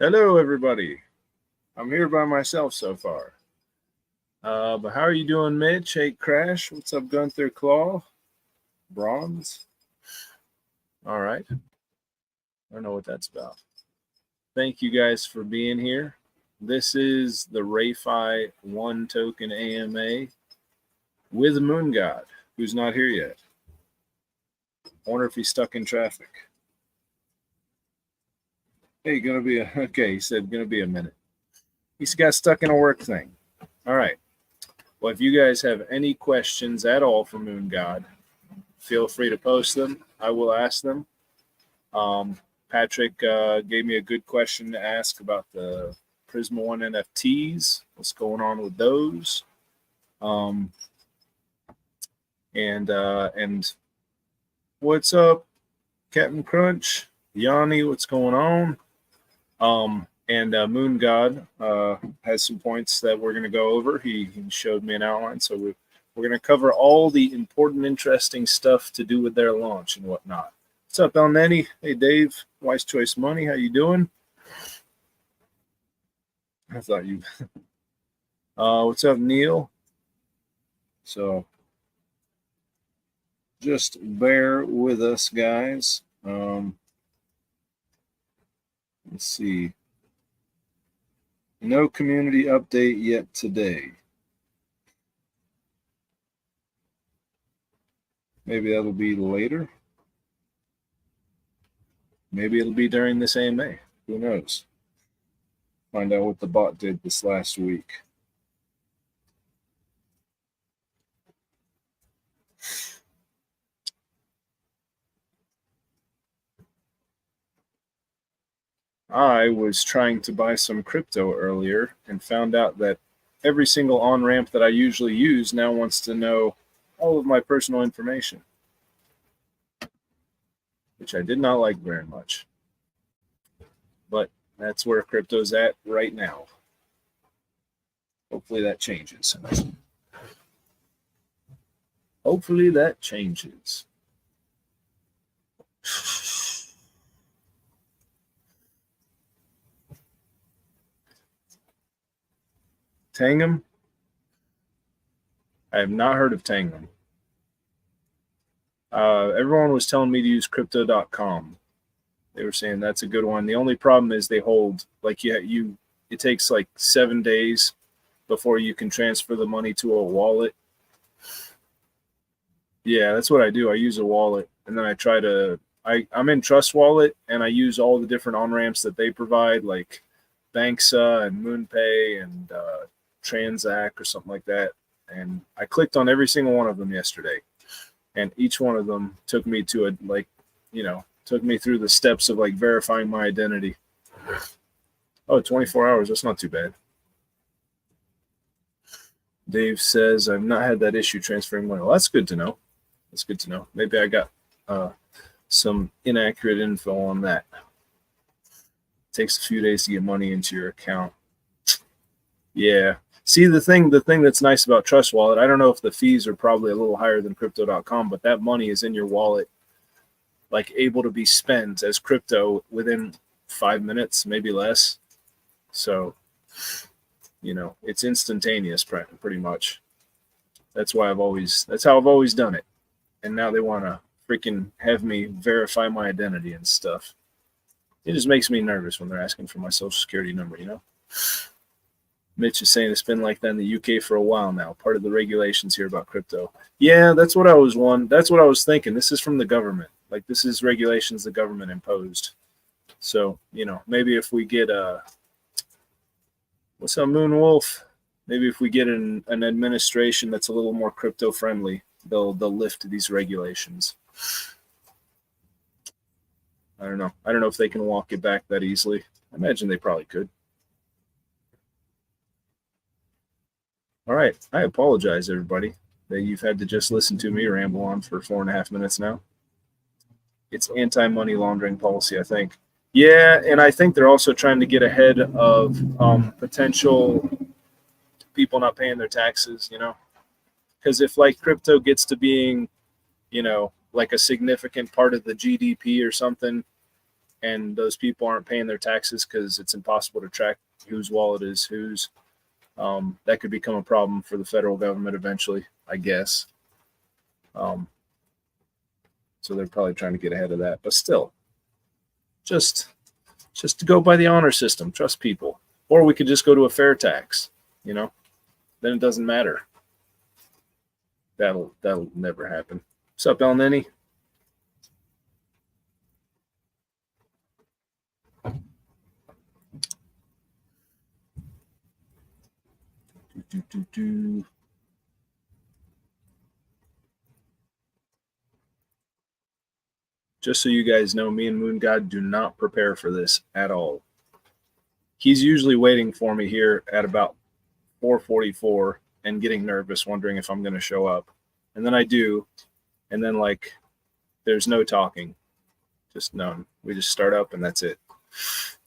Hello, everybody. I'm here by myself so far. But how are you doing, Mitch? Hey, Crash. What's up, Gunther Claw? Bronze? All right. I don't know what that's about. Thank you guys for being here. This is the RayFi One Token AMA with Moongod, who's not here yet. I wonder if he's stuck in traffic. Hey, okay, he said gonna be a minute. He's got stuck in a work thing. All right. Well, if you guys have any questions at all for Moongod, feel free to post them. I will ask them. Patrick gave me a good question to ask about the Prisma One NFTs. What's going on with those? And what's up, Captain Crunch? Yanni, what's going on? And Moongod has some points that we're going to go over. He showed me an outline, so we're going to cover all the important, interesting stuff to do with their launch and whatnot. What's up, El Nenny? Hey, Dave. Wise Choice Money. How you doing? I thought you. What's up, Neil? So just bear with us, guys. Let's see. No community update yet today. Maybe that'll be later. Maybe it'll be during this AMA. Who knows? Find out what the bot did this last week. I was trying to buy some crypto earlier and found out that every single on-ramp that I usually use now wants to know all of my personal information, which I did not like very much. But that's where crypto's at right now. Hopefully that changes. Hopefully that changes. Tangum? I have not heard of Tangum. Everyone was telling me to use crypto.com. They were saying that's a good one. The only problem is they hold, like it takes like 7 days before you can transfer the money to a wallet. Yeah, that's what I do. I use a wallet, and then I'm in Trust Wallet, and I use all the different on-ramps that they provide, like Banksa and MoonPay and Transact or something like that. And I clicked on every single one of them yesterday, and each one of them took me to took me through the steps of like verifying my identity. Oh, 24 hours. That's not too bad. Dave says, I've not had that issue transferring money. Well, that's good to know. That's good to know. Maybe I got some inaccurate info on that. It takes a few days to get money into your account. Yeah. See, the thing that's nice about Trust Wallet, I don't know if the fees are probably a little higher than crypto.com, but that money is in your wallet, like able to be spent as crypto within 5 minutes, maybe less. So, it's instantaneous pretty much. That's how I've always done it. And now they want to freaking have me verify my identity and stuff. It just makes me nervous when they're asking for my social security number, Mitch is saying it's been like that in the UK for a while now. Part of the regulations here about crypto. Yeah, that's what I was thinking. This is from the government. Like, this is regulations the government imposed. So, maybe if we get what's up, Moonwolf? Maybe if we get an administration that's a little more crypto friendly, they'll lift these regulations. I don't know. I don't know if they can walk it back that easily. I imagine they probably could. All right. I apologize, everybody, that you've had to just listen to me ramble on for 4.5 minutes now. It's anti-money laundering policy, I think. Yeah, and I think they're also trying to get ahead of potential people not paying their taxes, because if like crypto gets to being, like a significant part of the GDP or something, and those people aren't paying their taxes because it's impossible to track whose wallet is whose, that could become a problem for the federal government eventually, I guess. So they're probably trying to get ahead of that. But still, just to go by the honor system, trust people. Or we could just go to a fair tax, you know? Then it doesn't matter. That'll never happen. What's up, El Nini? Just so you guys know, me and Moongod do not prepare for this at all. He's usually waiting for me here at about 4:44 and getting nervous, wondering if I'm going to show up. And then I do. And then, like, there's no talking. Just none. We just start up and that's it.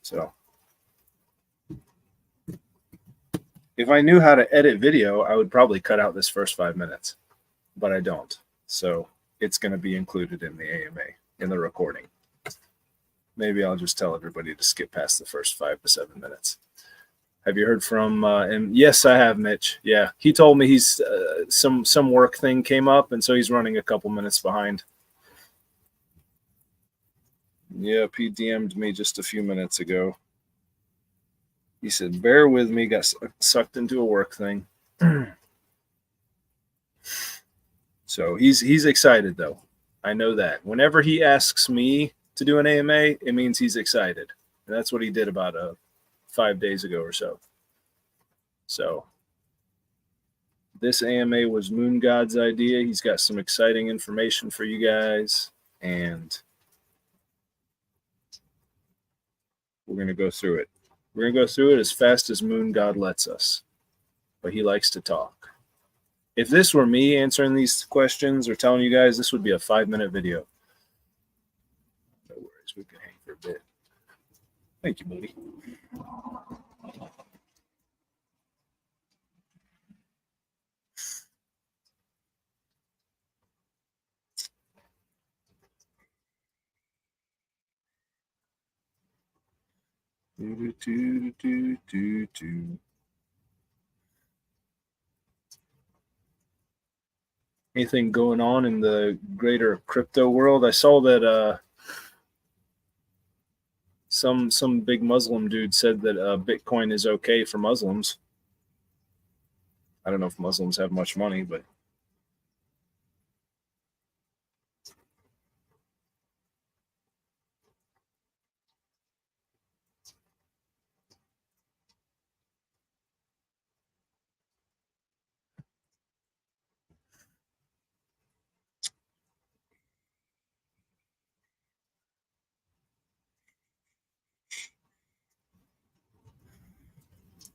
So if I knew how to edit video, I would probably cut out this first 5 minutes. But I don't. So it's going to be included in the AMA, in the recording. Maybe I'll just tell everybody to skip past the first 5 to 7 minutes. Have you heard from him? Yes, I have, Mitch. Yeah, he told me he's some work thing came up, and so he's running a couple minutes behind. Yep, he DM'd me just a few minutes ago. He said, bear with me, got sucked into a work thing. So he's excited, though. I know that. Whenever he asks me to do an AMA, it means he's excited. And that's what he did about 5 days ago or so. So this AMA was Moongod's idea. He's got some exciting information for you guys, and we're going to go through it. We're going to go through it as fast as Moongod lets us, but he likes to talk. If this were me answering these questions or telling you guys, this would be a 5-minute video. No worries, we can hang for a bit. Thank you, buddy. Anything going on in the greater crypto world? I saw that some big Muslim dude said that Bitcoin is okay for Muslims. I don't know if Muslims have much money, but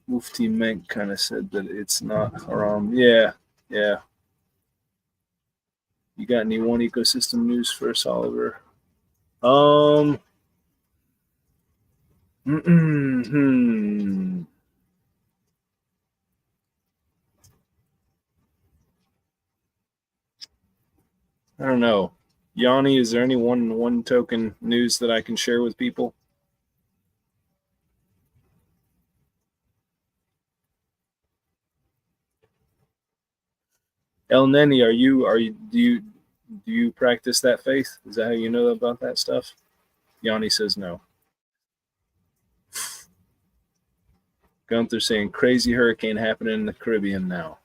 Mufti Menk kind of said that it's not haram. Yeah. You got any one ecosystem news for us, Oliver? I don't know. Yanni, is there any one token news that I can share with people? El Neni, do you practice that faith? Is that how you know about that stuff? Yanni says no. Gunther saying crazy hurricane happening in the Caribbean now.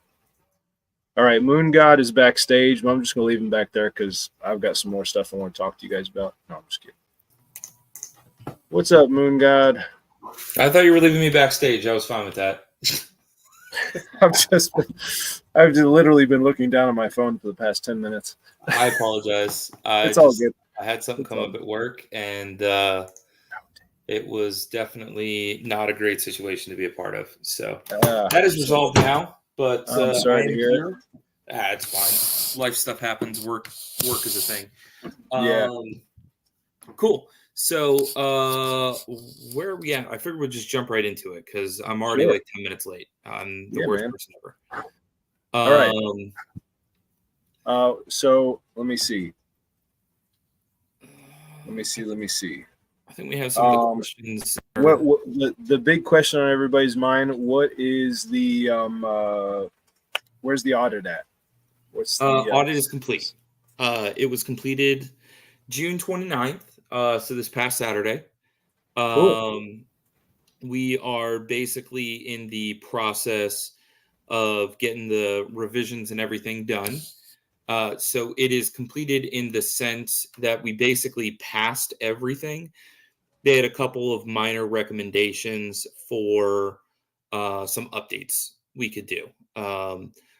All right, Moongod is backstage, but I'm just gonna leave him back there because I've got some more stuff I want to talk to you guys about. No, I'm just kidding. What's up, Moongod? I thought you were leaving me backstage. I was fine with that. I've literally been looking down at my phone for the past 10 minutes. I apologize. It's all good. I had something come up at work, and it was definitely not a great situation to be a part of. So that is resolved now. But I'm sorry to hear it. It's fine. Life stuff happens. Work is a thing. Yeah. Cool. So where are we at? I figured we'd just jump right into it because I'm already like 10 minutes late. I'm the worst person ever. All right. So let me see. I think we have some of the questions. What the big question on everybody's mind? What is the where's the audit at? What's the audit is complete. It was completed June 29th, so this past Saturday. Cool. We are basically in the process of getting the revisions and everything done. So it is completed in the sense that we basically passed everything. They had a couple of minor recommendations for some updates we could do.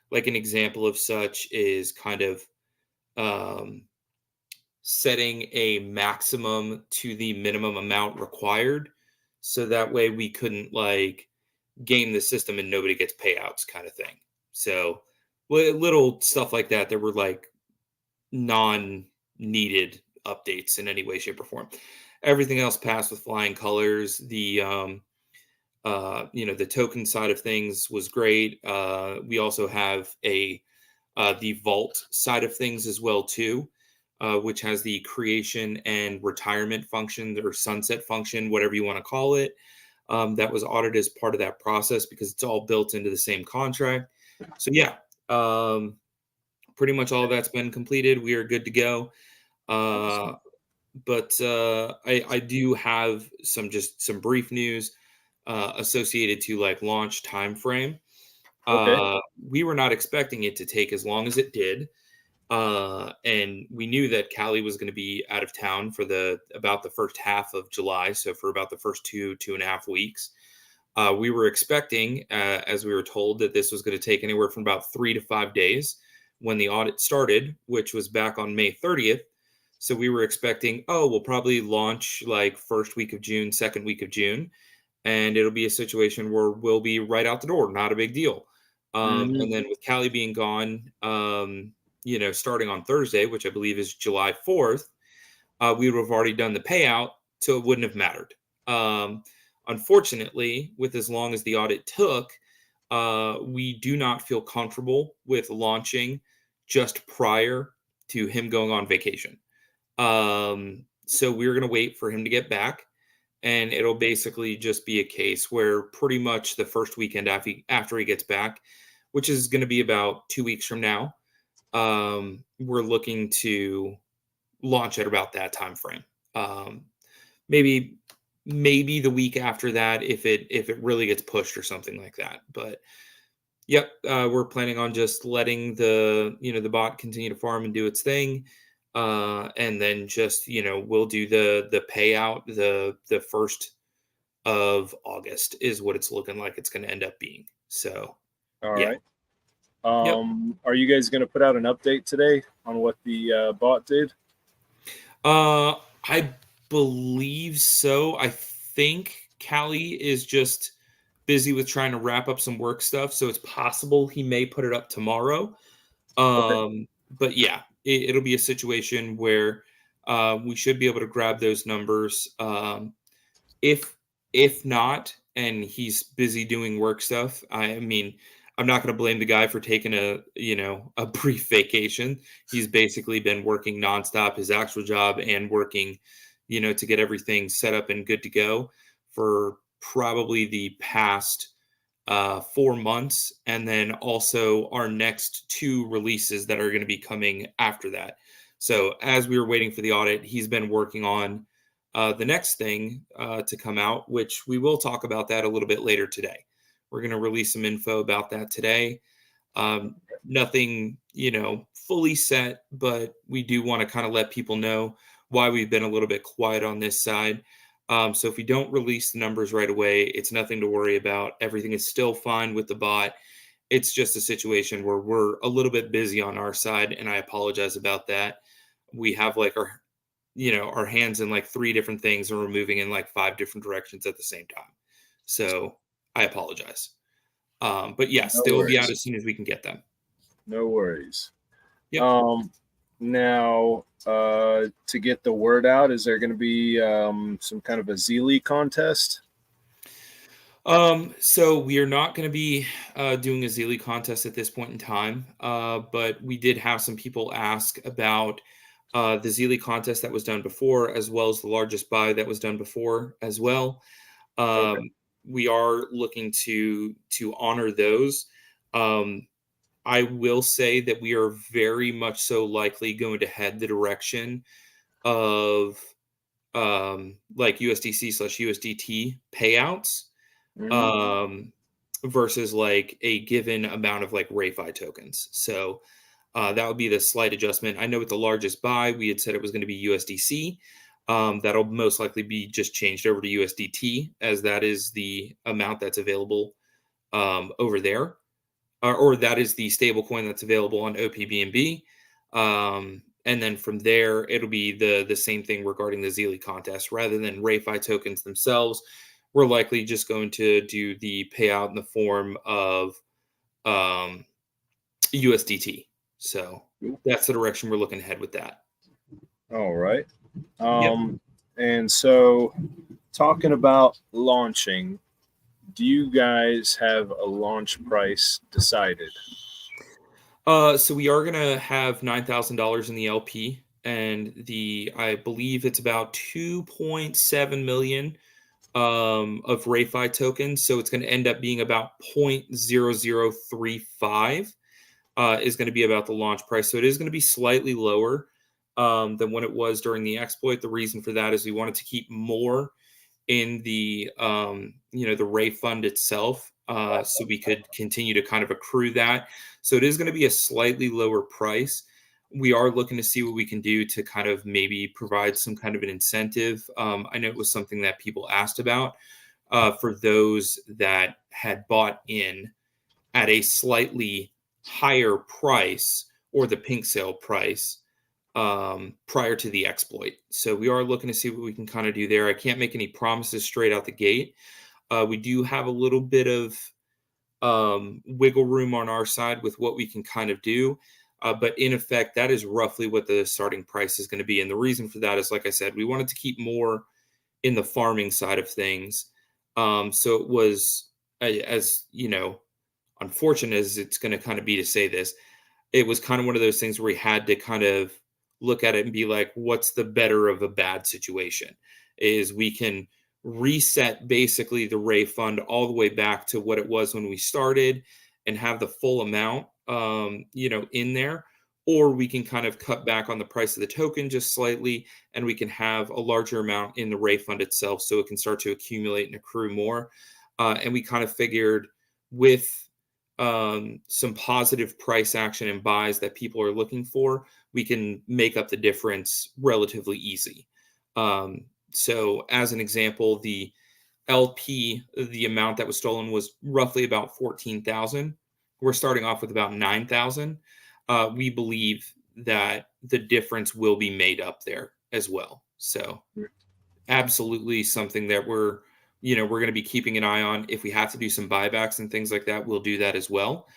Like an example of such is kind of setting a maximum to the minimum amount required. So that way we couldn't like game the system and nobody gets payouts kind of thing. So little stuff like that. There were like non-needed updates in any way, shape, or form. Everything else passed with flying colors. The the token side of things was great. We also have the vault side of things as well too, which has the creation and retirement function or sunset function, whatever you want to call it. That was audited as part of that process because it's all built into the same contract. So yeah, pretty much all of that's been completed. We are good to go. But I do have some brief news associated to like launch time frame. Okay. We were not expecting it to take as long as it did. And we knew that Callie was going to be out of town for about the first half of July. So for about the first 2.5 weeks, we were expecting, as we were told, that this was going to take anywhere from about 3 to 5 days when the audit started, which was back on May 30th. So we were expecting, we'll probably launch like first week of June, second week of June. And it'll be a situation where we'll be right out the door. Not a big deal. And then with Callie being gone, starting on Thursday, which I believe is July 4th, we would have already done the payout, so it wouldn't have mattered. Unfortunately, with as long as the audit took, we do not feel comfortable with launching just prior to him going on vacation. So we're going to wait for him to get back, and it'll basically just be a case where pretty much the first weekend after he gets back, which is going to be about 2 weeks from now, we're looking to launch at about that time frame. Maybe the week after that if it really gets pushed or something like that. But yep, we're planning on just letting the bot continue to farm and do its thing. And then just, we'll do the payout the 1st of August is what it's looking like it's going to end up being. So, all right. Are you guys going to put out an update today on what the bot did? I believe so. I think Callie is just busy with trying to wrap up some work stuff, so it's possible he may put it up tomorrow. Okay. But yeah, it'll be a situation where we should be able to grab those numbers. If not, and he's busy doing work stuff, I mean, I'm not going to blame the guy for taking a brief vacation. He's basically been working nonstop, his actual job, and working, to get everything set up and good to go for probably the past 4 months. And then also our next 2 releases that are going to be coming after that. So as we were waiting for the audit, he's been working on the next thing to come out, which we will talk about that a little bit later today. We're going to release some info about that today. Nothing, fully set, but we do want to kind of let people know why we've been a little bit quiet on this side. So if we don't release the numbers right away, it's nothing to worry about. Everything is still fine with the bot. It's just a situation where we're a little bit busy on our side, and I apologize about that. We have like our hands in like 3 different things, and we're moving in like 5 different directions at the same time. So I apologize. But yes, they will be out as soon as we can get them. No worries. Yep. Now, to get the word out, is there going to be some kind of a Zeely contest? So we are not going to be doing a Zeely contest at this point in time, but we did have some people ask about the Zeely contest that was done before, as well as the largest buy that was done before as well. Okay. We are looking to honor those. Um, I will say that we are very much so likely going to head the direction of like USDC/USDT payouts, Mhm. um, versus like a given amount of like RayFi tokens. So that would be the slight adjustment. I know with the largest buy, we had said it was going to be USDC. That'll most likely be just changed over to USDT, as that is the amount that's available over there, or that is the stable coin that's available on OPBNB. And then from there, it'll be the same thing regarding the Zeely contest. Rather than RayFi tokens themselves, we're likely just going to do the payout in the form of um, USDT. So that's the direction we're looking ahead with that. All right. Yep. And so talking about launching, do you guys have a launch price decided? So we are gonna have $9,000 in the LP, and I believe it's about 2.7 million of RayFi tokens. So it's going to end up being about 0.0035 is going to be about the launch price. So it is going to be slightly lower than when it was during the exploit. The reason for that is we wanted to keep more in the the Ray fund itself, so we could continue to kind of accrue that. So it is going to be a slightly lower price. We are looking to see what we can do to kind of maybe provide some kind of an incentive. I know it was something that people asked about for those that had bought in at a slightly higher price or the pink sale price prior to the exploit. So we are looking to see what we can kind of do there. I can't make any promises straight out the gate. We do have a little bit of wiggle room on our side with what we can kind of do. But in effect, that is roughly what the starting price is going to be. And the reason for that is, like I said, we wanted to keep more in the farming side of things. So it was, as you know, unfortunate as it's going to kind of be to say this, it was kind of one of those things where we had to kind of look at it and be like, what's the better of a bad situation? Is we can reset basically the Ray fund all the way back to what it was when we started and have the full amount, in there, or we can kind of cut back on the price of the token just slightly, and we can have a larger amount in the Ray fund itself, so it can start to accumulate and accrue more. And we kind of figured with some positive price action and buys that people are looking for, we can make up the difference relatively easy. So, as an example, the LP, the amount that was stolen was roughly about 14,000. We're starting off with about 9,000. We believe that the difference will be made up there as well. So, absolutely something that we're going to be keeping an eye on. If we have to do some buybacks and things like that, we'll do that as well.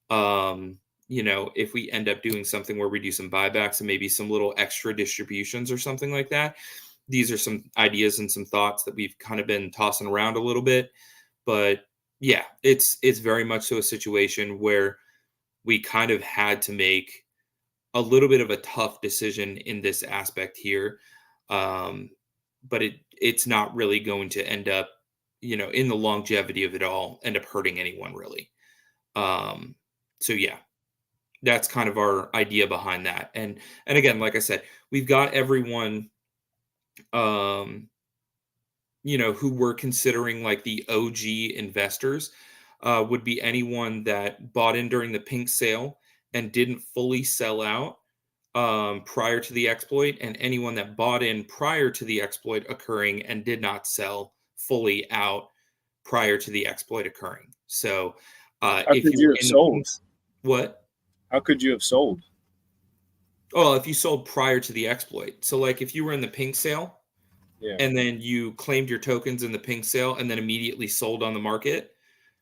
If we end up doing something where we do some buybacks and maybe some little extra distributions or something like that, these are some ideas and some thoughts that we've kind of been tossing around a little bit. But yeah, it's very much so a situation where we kind of had to make a little bit of a tough decision in this aspect here. Um, but it's not really going to end up, in the longevity of it all, end up hurting anyone really. Um, so yeah, that's kind of our idea behind that. And again, like I said, we've got everyone, um, who we're considering like the OG investors, would be anyone that bought in during the pink sale and didn't fully sell out prior to the exploit, and anyone that bought in prior to the exploit occurring and did not sell fully out prior to the exploit occurring. So, How if could you you were have in the sold? what? How could you have sold? Oh, if you sold prior to the exploit. So, like, if you were in the pink sale Yeah. and then you claimed your tokens in the pink sale and then immediately sold on the market,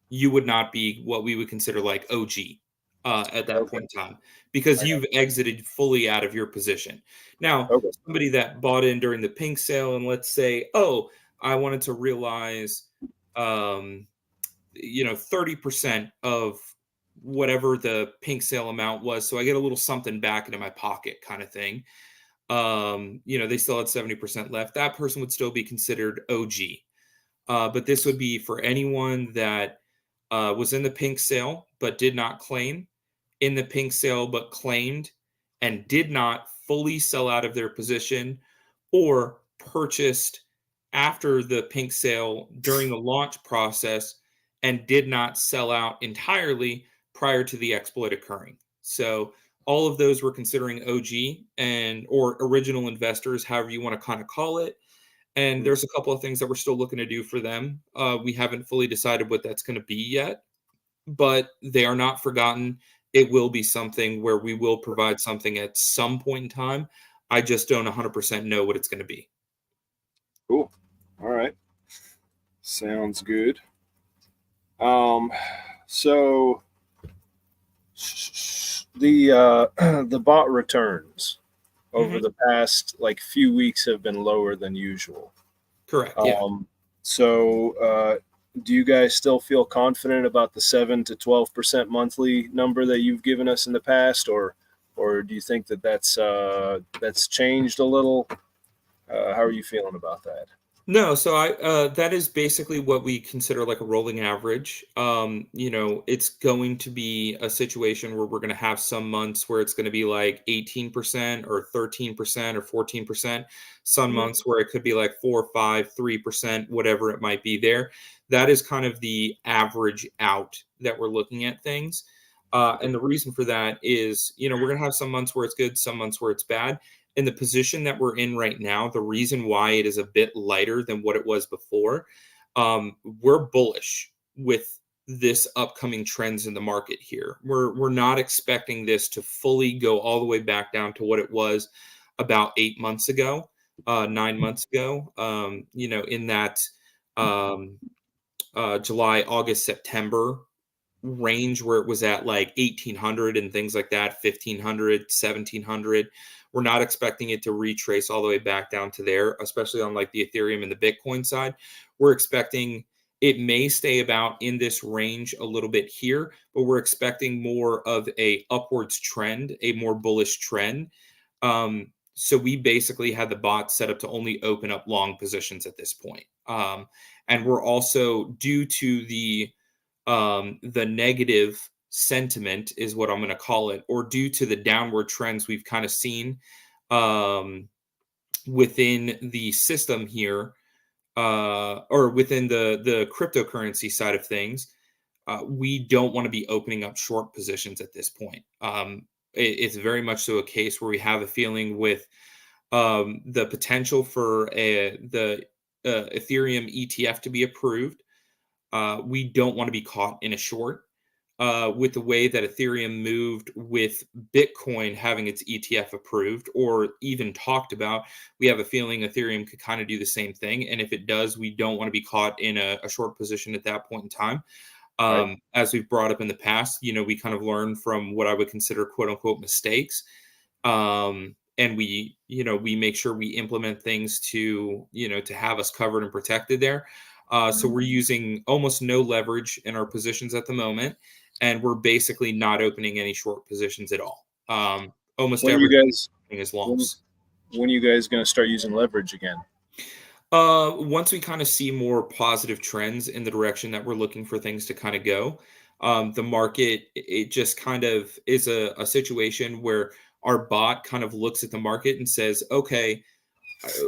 you would not be what we would consider like OG at that Okay. point in time, because I got you've exited fully out of your position. Now, okay. somebody that bought in during the pink sale and let's say, oh, I wanted to realize, 30% of whatever the pink sale amount was. So I get a little something back into my pocket kind of thing. They still had 70% left. That person would still be considered OG. But this would be for anyone that was in the pink sale but did not claim, in the pink sale but claimed and did not fully sell out of their position, or purchased after the pink sale during the launch process and did not sell out entirely prior to the exploit occurring. So all of those were considering OG and or original investors, however you want to kind of call it. And Mhm. there's a couple of things that we're still looking to do for them. We haven't fully decided what that's going to be yet, but they are not forgotten. It will be something where we will provide something at some point in time. I just don't 100% know what it's going to be. Cool. All right. Sounds good. Um, so the bot returns over Hmm. the past like few weeks have been lower than usual. Correct. Yeah. Um, so do you guys still feel confident about the 7 to 12% monthly number that you've given us in the past, or do you think that that's changed a little? How are you feeling about that? No, so I that is basically what we consider like a rolling average. It's going to be a situation where we're going to have some months where it's going to be like 18% or 13% or 14%. Some Mhm. months where it could be like 4, 5, 3%, whatever it might be there. That is kind of the average out that we're looking at things. And the reason for that is, we're going to have some months where it's good, some months where it's bad. In the position that we're in right now, the reason why it is a bit lighter than what it was before, we're bullish with this upcoming trends in the market here. We're not expecting this to fully go all the way back down to what it was about 8 months ago, 9 months ago. In that um, July, August, September range where it was at like 1800 and things like that, 1500, 1700. We're not expecting it to retrace all the way back down to there, especially on like the Ethereum and the Bitcoin side. We're expecting it may stay about in this range a little bit here, but we're expecting more of a upwards trend, a more bullish trend. So we basically had the bot set up to only open up long positions at this point. And we're also, due to the negative sentiment is what I'm going to call it, or due to the downward trends we've kind of seen um, within the system here, or within the cryptocurrency side of things, we don't want to be opening up short positions at this point. It's very much so a case where we have a feeling with the potential for the Ethereum ETF to be approved. We don't want to be caught in a short. With the way that Ethereum moved with Bitcoin having its ETF approved or even talked about, we have a feeling Ethereum could kind of do the same thing. And if it does, we don't want to be caught in a short position at that point in time. Right. As we've brought up in the past, we kind of learn from what I would consider quote unquote mistakes. And we make sure we implement things to have us covered and protected there. So we're using almost no leverage in our positions at the moment, and we're basically not opening any short positions at all. Almost When are you everything guys is when longs. when are you guys going to start using leverage again? Once we kind of see more positive trends in the direction that we're looking for things to kind of go, the market, it just kind of is a situation where our bot kind of looks at the market and says, okay,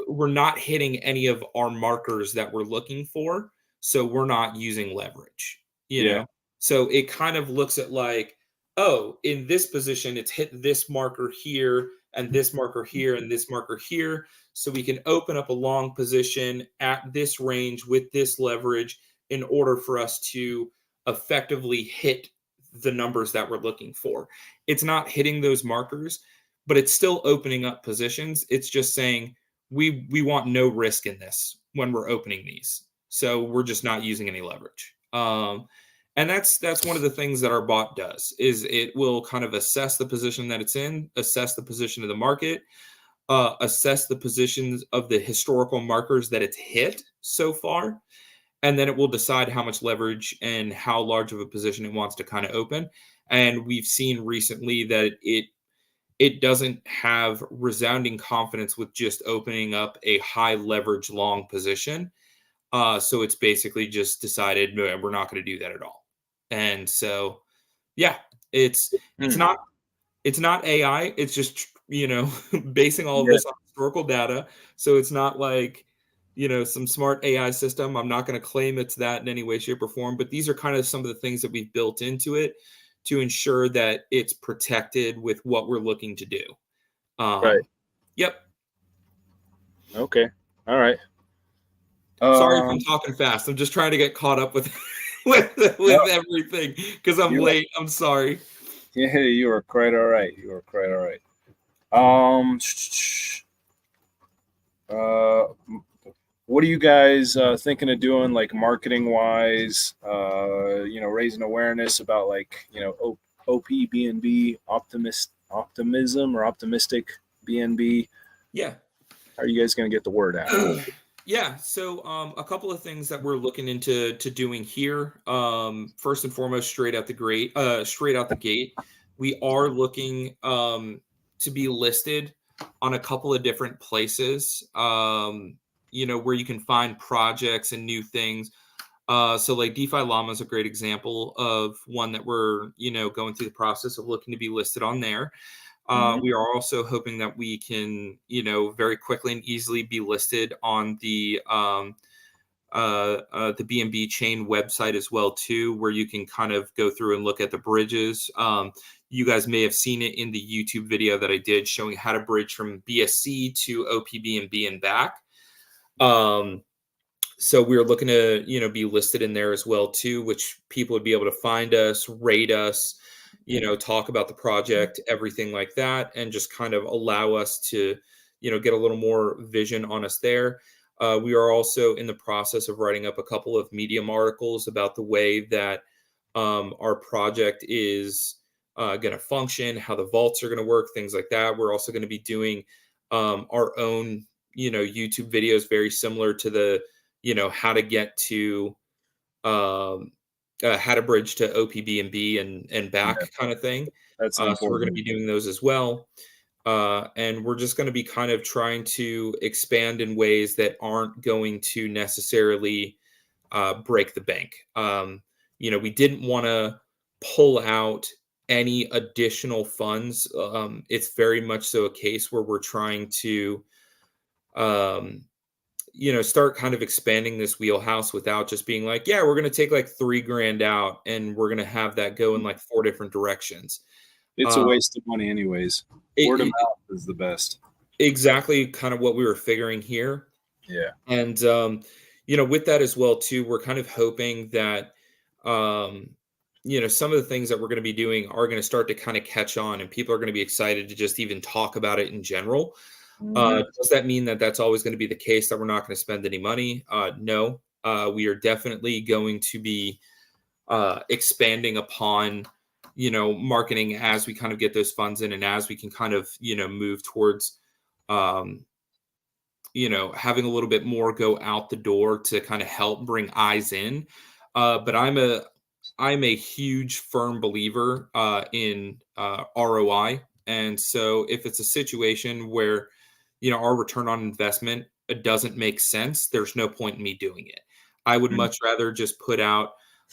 we're not hitting any of our markers that we're looking for, so we're not using leverage, you Yeah. know? So it kind of looks at like, oh, in this position, it's hit this marker here and this marker here and this marker here. So we can open up a long position at this range with this leverage in order for us to effectively hit the numbers that we're looking for. It's not hitting those markers, but it's still opening up positions. It's just saying, we want no risk in this when we're opening these, so we're just not using any leverage. And that's one of the things that our bot does is it will kind of assess the position that it's in, assess the position of the market, assess the positions of the historical markers that it's hit so far, and then it will decide how much leverage and how large of a position it wants to kind of open. And we've seen recently that it doesn't have resounding confidence with just opening up a high leverage long position. So it's basically just decided, no, we're not going to do that at all. And so, yeah, it's Hmm. not AI. It's just, basing all of Yeah. this on historical data. So it's not like, some smart AI system. I'm not going to claim it's that in any way, shape, or form. But these are kind of some of the things that we've built into it to ensure that it's protected with what we're looking to do. Right. Yep. Okay. All right. Sorry if I'm Um. talking fast. I'm just trying to get caught up with No, with everything because I'm you. late. I'm sorry. Yeah, you are quite all right. You are quite all right. Um. Uh. What are you guys thinking of doing, like marketing wise? Raising awareness about like OPBNB, optimism or optimistic BNB. Yeah. How are you guys going to get the word out? Yeah, so a couple of things that we're looking into doing here. First and foremost, straight out the gate, we are looking to be listed on a couple of different places. Where you can find projects and new things. So like DeFi Llama is a great example of one that we're going through the process of looking to be listed on there. Hmm. We are also hoping that we can, very quickly and easily be listed on the BNB chain website as well too, where you can kind of go through and look at the bridges. You guys may have seen it in the YouTube video that I did showing how to bridge from BSC to OPBNB and back. So we're looking to, be listed in there as well too, which people would be able to find us, rate us, talk about the project, everything like that, and just kind of allow us to, get a little more vision on us there. We are also in the process of writing up a couple of Medium articles about the way that our project is going to function, how the vaults are going to work, things like that. We're also going to be doing our own, YouTube videos very similar to the, how to get to how to bridge to OPBNB and Yeah, back kind of thing. that's So we're going to important. be doing those as well. And we're just going to be kind of trying to expand in ways that aren't going to necessarily break the bank. We didn't want to pull out any additional funds. It's very much so a case where we're trying to um, start kind of expanding this wheelhouse without just being like, yeah, we're going to take like 3 grand out and we're going to have that go in like 4 different directions. It's a Uh, waste of money, anyways. Word of it, it, mouth is the best. exactly kind of what we were figuring here. Yeah. And, with that as well, too, we're kind of hoping that, um, some of the things that we're going to be doing are going to start to kind of catch on and people are going to be excited to just even talk about it in general. Hmm. Does that mean that that's always going to be the case, that we're not going to spend any money? No. We are definitely going to be expanding upon, marketing as we kind of get those funds in and as we can kind of, move towards, um, having a little bit more go out the door to kind of help bring eyes in. But I'm a huge firm believer in ROI. And so if it's a situation where, our return on investment doesn't make sense, there's no point in me doing it. I would much rather just put out,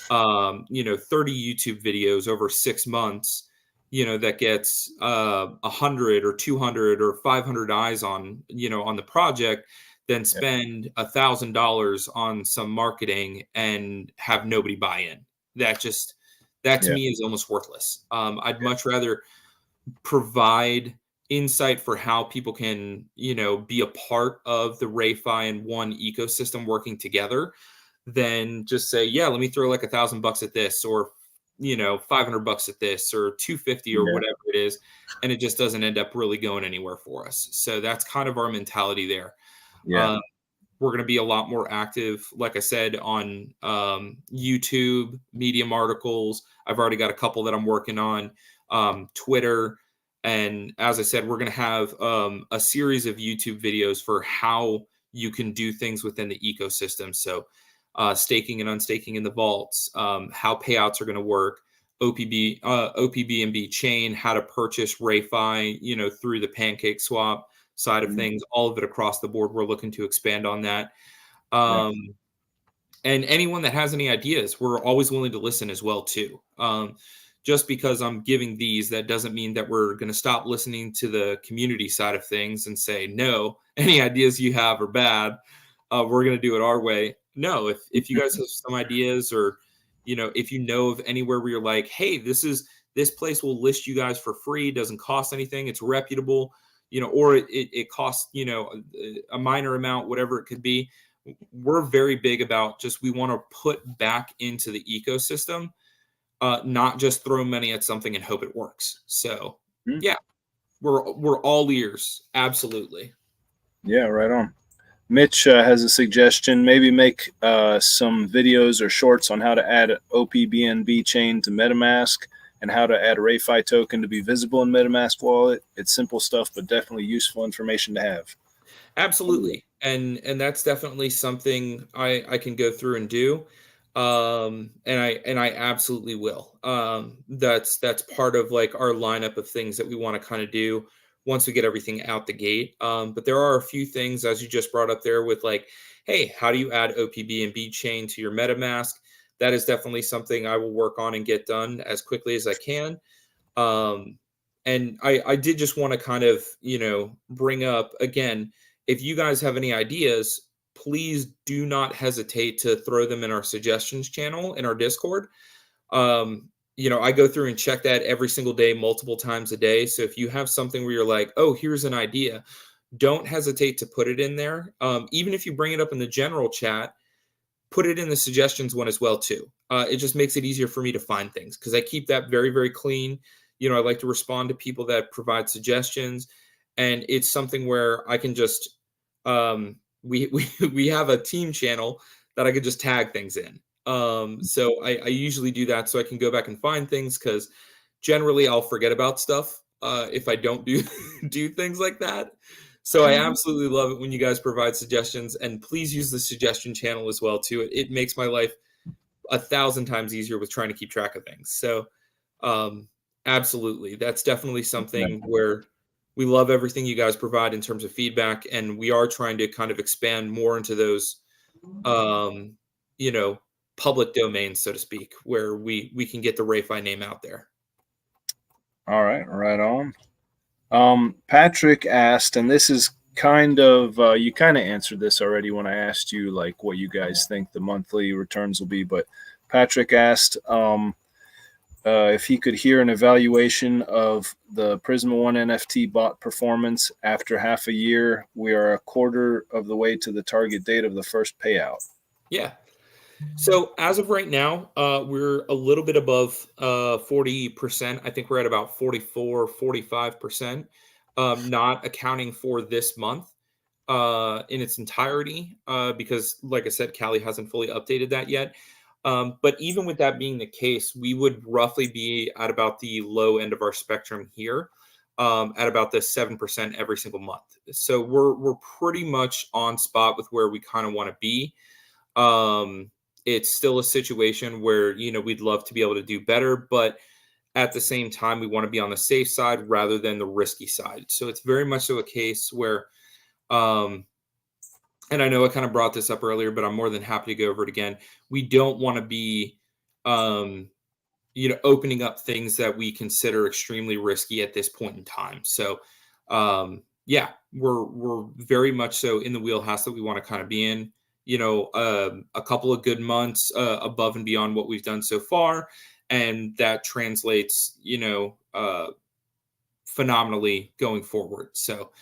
30 YouTube videos over 6 months, that gets 100 or 200 or 500 eyes on, on the project than Yeah. spend $1,000 on some marketing and have nobody buy in. That to Yeah. me is almost worthless. I'd Yeah. much rather provide insight for how people can, be a part of the RayFi and One ecosystem working together than just say, yeah, let me throw like $1,000 at this or, $500 at this or 250 or Yeah. whatever it is. And it just doesn't end up really going anywhere for us. So that's kind of our mentality there. Yeah. Um, we're going to be a lot more active, like I said, on YouTube, Medium articles. I've already got a couple that I'm working on, Twitter. And as I said, we're going to have a series of YouTube videos for how you can do things within the ecosystem. So staking and unstaking in the vaults, how payouts are going to work, OPBNB chain, how to purchase RayFi, through the Pancake Swap side of things, all of it across the board. We're looking to expand on that. Yeah. And anyone that has any ideas, we're always willing to listen as well too. Just because I'm giving these, that doesn't mean that we're going to stop listening to the community side of things and say, no, any ideas you have are bad. We're going to do it our way. No, if you guys have some ideas, or, if you know of anywhere where you're like, hey, this place will list you guys for free, doesn't cost anything, it's reputable, or it costs, a minor amount, whatever it could be. We're very big about we want to put back into the ecosystem, not just throw money at something and hope it works. So yeah, we're all ears. Absolutely. Yeah, right on. Mitch has a suggestion. Maybe make some videos or shorts on how to add OPBNB chain to MetaMask and how to add a RayFi token to be visible in MetaMask wallet. It's simple stuff, but definitely useful information to have. Absolutely. And that's definitely something I can go through and do. And I absolutely will. That's part of like our lineup of things that we want to kind of do once we get everything out the gate. But there are a few things, as you just brought up there, with like, hey, how do you add OPBNB chain to your MetaMask? That is definitely something I will work on and get done as quickly as I can. And I did just want to kind of, bring up again, if you guys have any ideas, please do not hesitate to throw them in our suggestions channel in our Discord. I go through and check that every single day, multiple times a day. So if you have something where you're like, oh, here's an idea, don't hesitate to put it in there. Even if you bring it up in the general chat, put it in the suggestions one as well too. It just makes it easier for me to find things because I keep that very, very clean. I like to respond to people that provide suggestions, and it's something where I can just we have a team channel that I could just tag things in. So I usually do that so I can go back and find things, because generally I'll forget about stuff if I don't do things like that. So I absolutely love it when you guys provide suggestions, and please use the suggestion channel as well too. It makes my life 1,000 times easier with trying to keep track of things. So absolutely, that's definitely something where we love everything you guys provide in terms of feedback, and we are trying to kind of expand more into those, public domains, so to speak, where we can get the RayFi name out there. All right, right on. Patrick asked, and this is kind of you kind of answered this already when I asked you like what you guys think the monthly returns will be, but Patrick asked if he could hear an evaluation of the Prisma One NFT bot performance after half a year. We are a quarter of the way to the target date of the first payout. Yeah. So as of right now, we're a little bit above 40%. I think we're at about 44, 45%, not accounting for this month in its entirety, because like I said, Callie hasn't fully updated that yet. But even with that being the case, we would roughly be at about the low end of our spectrum here, at about the 7% every single month. So we're pretty much on spot with where we kind of want to be. It's still a situation where, we'd love to be able to do better, but at the same time, we want to be on the safe side rather than the risky side. So it's very much so a case where, and I know I kind of brought this up earlier, but I'm more than happy to go over it again. We don't want to be, opening up things that we consider extremely risky at this point in time. So, yeah, we're very much so in the wheelhouse that we want to kind of be in. A couple of good months above and beyond what we've done so far, and that translates, phenomenally going forward. So,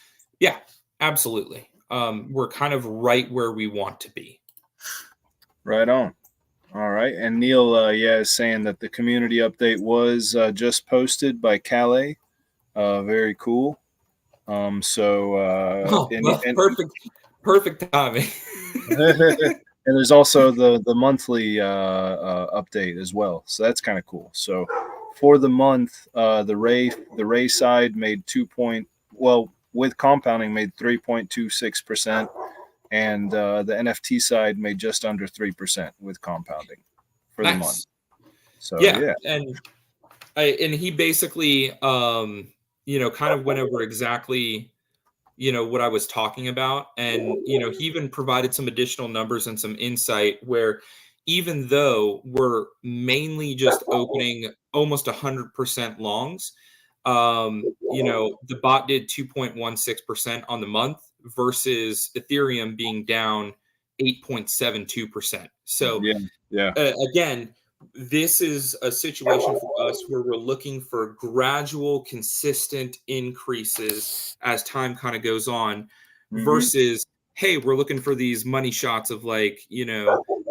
yeah, absolutely. We're kind of right where we want to be. Right on. All right. And Neil, is saying that the community update was just posted by Calais. Very cool. Perfect timing. And there's also the monthly update as well. So that's kind of cool. So for the month, the Ray side made with compounding made 3.26%. And the NFT side made just under 3% with compounding for the month. So yeah. And And he basically, kind of went over exactly, what I was talking about. And, he even provided some additional numbers and some insight where even though we're mainly just opening almost 100% longs, the bot did 2.16% on the month versus Ethereum being down 8.72%. So Yeah, yeah. again, this is a situation for us where we're looking for gradual, consistent increases as time kind of goes on Hmm. versus, hey, we're looking for these money shots of like,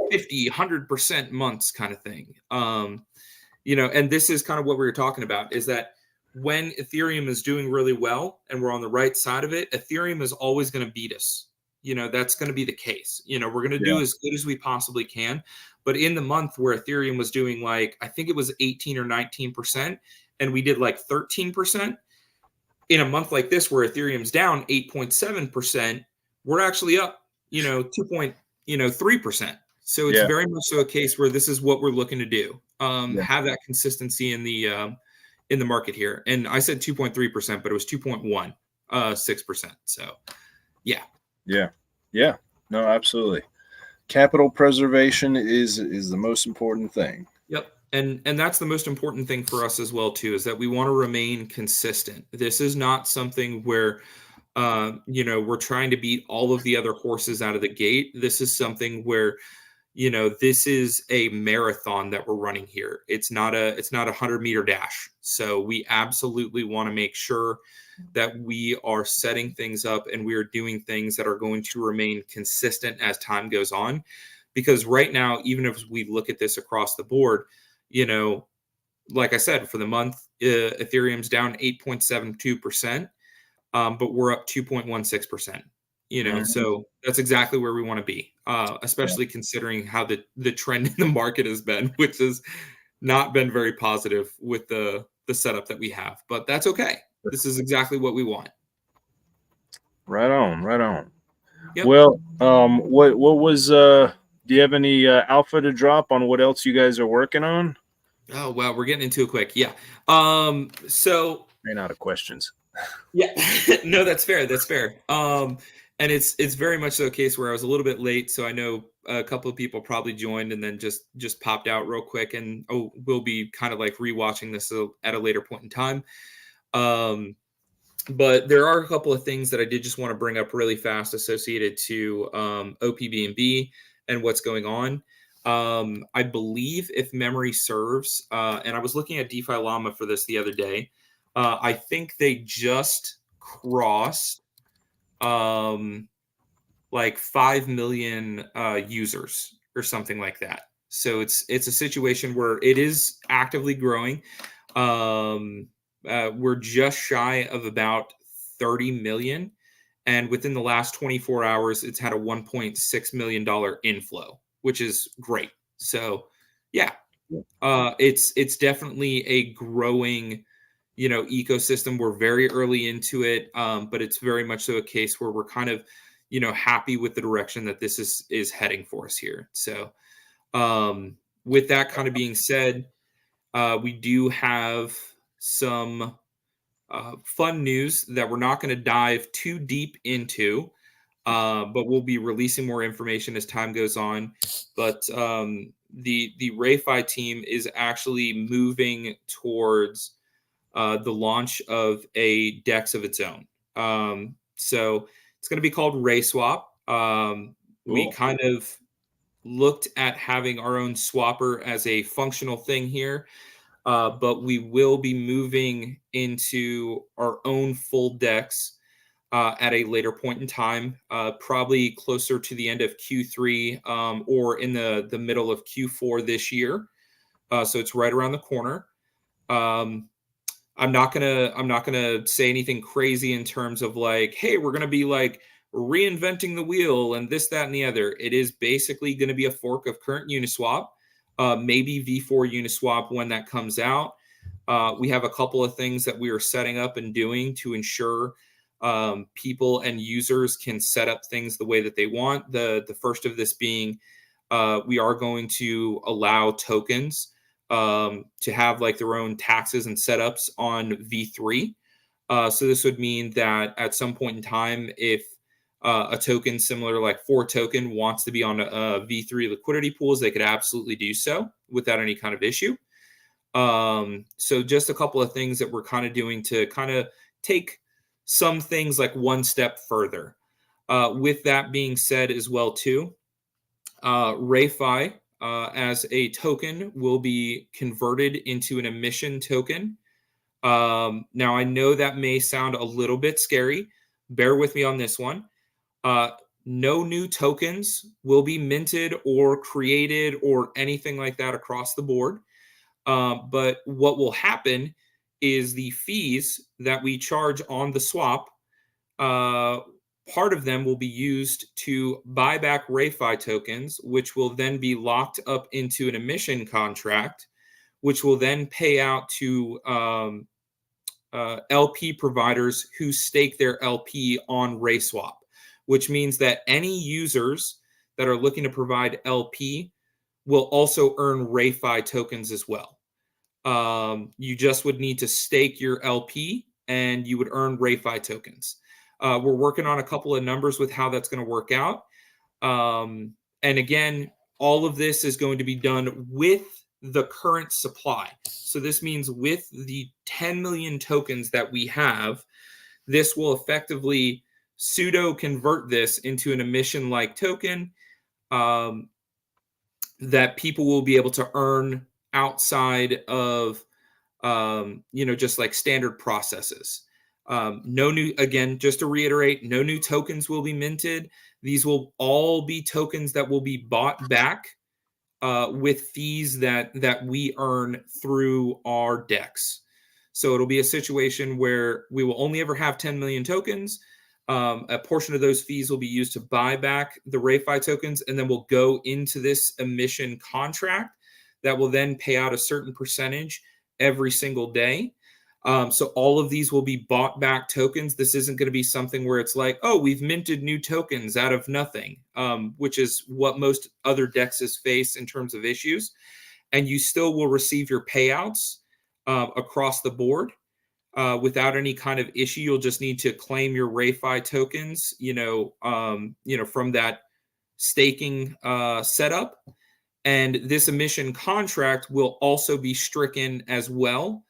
50, 100% months kind of thing. And this is kind of what we were talking about is that when Ethereum is doing really well and we're on the right side of it, Ethereum is always going to beat us. That's going to be the case. We're going to Yeah, do as good as we possibly can. But in the month where Ethereum was doing like, I think it was 18 or 19%, and we did like 13%, in a month like this where Ethereum's down 8.7%, we're actually up, 2.3%. So it's yeah, very much so a case where this is what we're looking to do. yeah, Have that consistency in the market here. And I said 2.3%, but it was 2.16%. So yeah. yeah, yeah. No, absolutely. Capital preservation is the most important thing. Yep. And that's the most important thing for us as well too, is that we want to remain consistent. This is not something where we're trying to beat all of the other horses out of the gate. This is something where this is a marathon that we're running here. It's not a 100-meter dash. So we absolutely want to make sure that we are setting things up and we are doing things that are going to remain consistent as time goes on. Because right now, even if we look at this across the board, like I said, for the month, Ethereum's down 8.72%, but we're up 2.16%. Mhm. So that's exactly where we want to be, Yeah, especially considering how the trend in the market has been, which has not been very positive with the setup that we have. But that's okay. This is exactly what we want. right on, right on. Yep. Well, what was do you have any alpha to drop on what else you guys are working on? Oh wow, we're getting into it quick. Yeah. So Ran out of questions. yeah, no, that's fair. That's fair. And it's very much so a case where I was a little bit late, so I know a couple of people probably joined and then just popped out real quick, and we'll be kind of like rewatching this at a later point in time. Um, but there are a couple of things that I did just want to bring up really fast associated to OPBNB and what's going on. I believe, if memory serves, and I was looking at DeFi Llama for this the other day. I think they just crossed like 5 million users or something like that. So it's a situation where it is actively growing. We're just shy of about 30 million. And within the last 24 hours, it's had a $1.6 million inflow, which is great. So yeah, it's definitely a growing, ecosystem. We're very early into it, but it's very much so a case where we're kind of, happy with the direction that this is heading for us here. So, with that kind of being said, we do have some fun news that we're not going to dive too deep into, but we'll be releasing more information as time goes on. But the RayFi team is actually moving towards the launch of a DEX of its own. So it's going to be called RaySwap. We Cool. kind of looked at having our own swapper as a functional thing here, but we will be moving into our own full DEX at a later point in time, probably closer to the end of Q3 or in the middle of Q4 this year. So it's right around the corner. Um, I'm not gonna say anything crazy in terms of like, hey, we're gonna be like reinventing the wheel and this, that, and the other. It is basically gonna be a fork of current Uniswap, maybe V4 Uniswap when that comes out. We have a couple of things that we are setting up and doing to ensure people and users can set up things the way that they want. The first of this being we are going to allow tokens to have like their own taxes and setups on V3. So this would mean that at some point in time, if a token similar like 4 token wants to be on a V3 liquidity pools, they could absolutely do so without any kind of issue. So just a couple of things that we're kind of doing to kind of take some things like one step further. With that being said as well too, RayFi as a token will be converted into an emission token. Now I know that may sound a little bit scary. Bear with me on this one. No new tokens will be minted or created or anything like that across the board. But what will happen is the fees that we charge on the swap, part of them will be used to buy back RayFi tokens, which will then be locked up into an emission contract, which will then pay out to LP providers who stake their LP on RaySwap, which means that any users that are looking to provide LP will also earn RayFi tokens as well. You just would need to stake your LP and you would earn RayFi tokens. We're working on a couple of numbers with how that's going to work out. And again, all of this is going to be done with the current supply. So this means with the 10 million tokens that we have, this will effectively pseudo convert this into an emission like token that people will be able to earn outside of just like standard processes. No new, again, just to reiterate, no new tokens will be minted. These will all be tokens that will be bought back with fees that we earn through our DEX. So it'll be a situation where we will only ever have 10 million tokens. A portion of those fees will be used to buy back the RayFi tokens, and then we'll go into this emission contract that will then pay out a certain percentage every single day. So all of these will be bought back tokens. This isn't going to be something where it's like, oh, we've minted new tokens out of nothing, which is what most other DEXs face in terms of issues. And you still will receive your payouts across the board without any kind of issue. You'll just need to claim your RayFi tokens, from that staking setup. And this emission contract will also be stricken as well,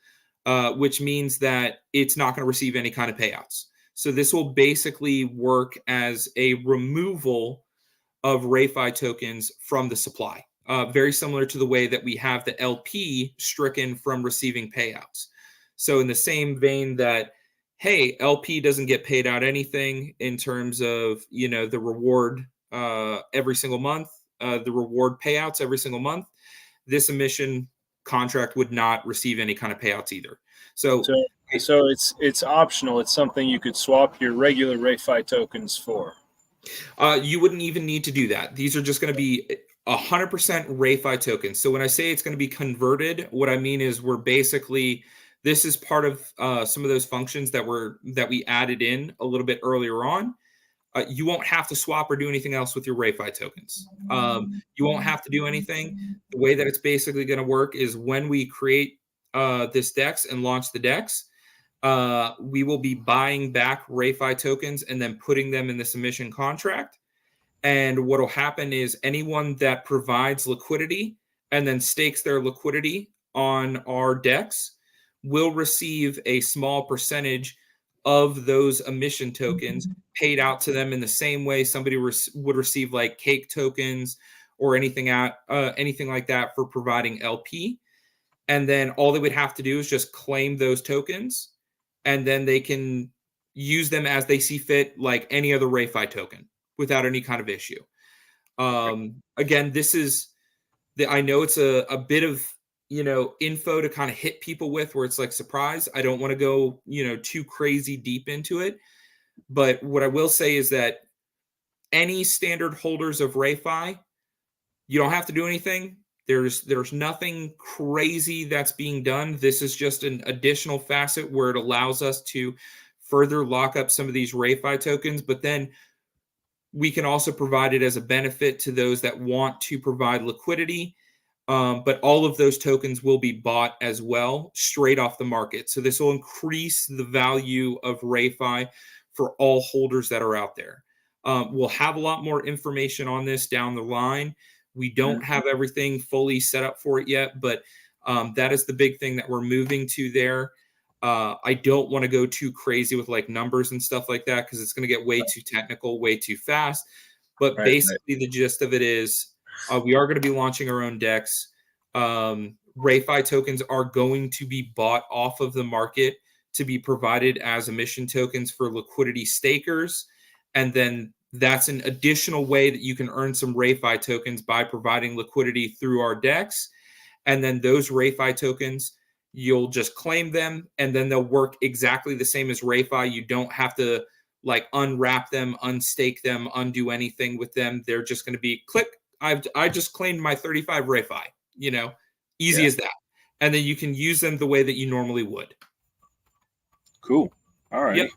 which means that it's not going to receive any kind of payouts. So this will basically work as a removal of RayFi tokens from the supply, very similar to the way that we have the LP stricken from receiving payouts. So in the same vein that, hey, LP doesn't get paid out anything in terms of, the reward every single month, the reward payouts every single month, this emission contract would not receive any kind of payouts either. So it's optional. It's something you could swap your regular RayFi tokens for. You wouldn't even need to do that. These are just going to be 100% RayFi tokens. So when I say it's going to be converted, what I mean is this is part of some of those functions that we added in a little bit earlier on. You won't have to swap or do anything else with your RayFi tokens. You won't have to do anything. The way that it's basically going to work is when we create this DEX and launch the DEX, we will be buying back RayFi tokens and then putting them in this emission contract. And what will happen is anyone that provides liquidity and then stakes their liquidity on our DEX will receive a small percentage of those emission tokens paid out to them in the same way somebody would receive like cake tokens or anything like that for providing LP. And then all they would have to do is just claim those tokens, and then they can use them as they see fit, like any other RayFi token, without any kind of issue. Again, I know it's a bit of info to kind of hit people with, where it's like surprise. I don't want to go too crazy deep into it, but what I will say is that any standard holders of RayFi, you don't have to do anything. There's nothing crazy that's being done. This is just an additional facet where it allows us to further lock up some of these RayFi tokens, but then we can also provide it as a benefit to those that want to provide liquidity But all of those tokens will be bought as well straight off the market. So this will increase the value of RayFi for all holders that are out there. We'll have a lot more information on this down the line. We don't have everything fully set up for it yet, but that is the big thing that we're moving to there. I don't want to go too crazy with like numbers and stuff like that because it's going to get way too technical, way too fast. But basically, the gist of it is we are going to be launching our own DEX. RayFi tokens are going to be bought off of the market to be provided as emission tokens for liquidity stakers. And then that's an additional way that you can earn some RayFi tokens by providing liquidity through our DEX. And then those RayFi tokens, you'll just claim them, and then they'll work exactly the same as RayFi. You don't have to like unwrap them, unstake them, undo anything with them. They're just going to be click. I just claimed my 35 RayFi, easy as that. And then you can use them the way that you normally would. Cool. All right.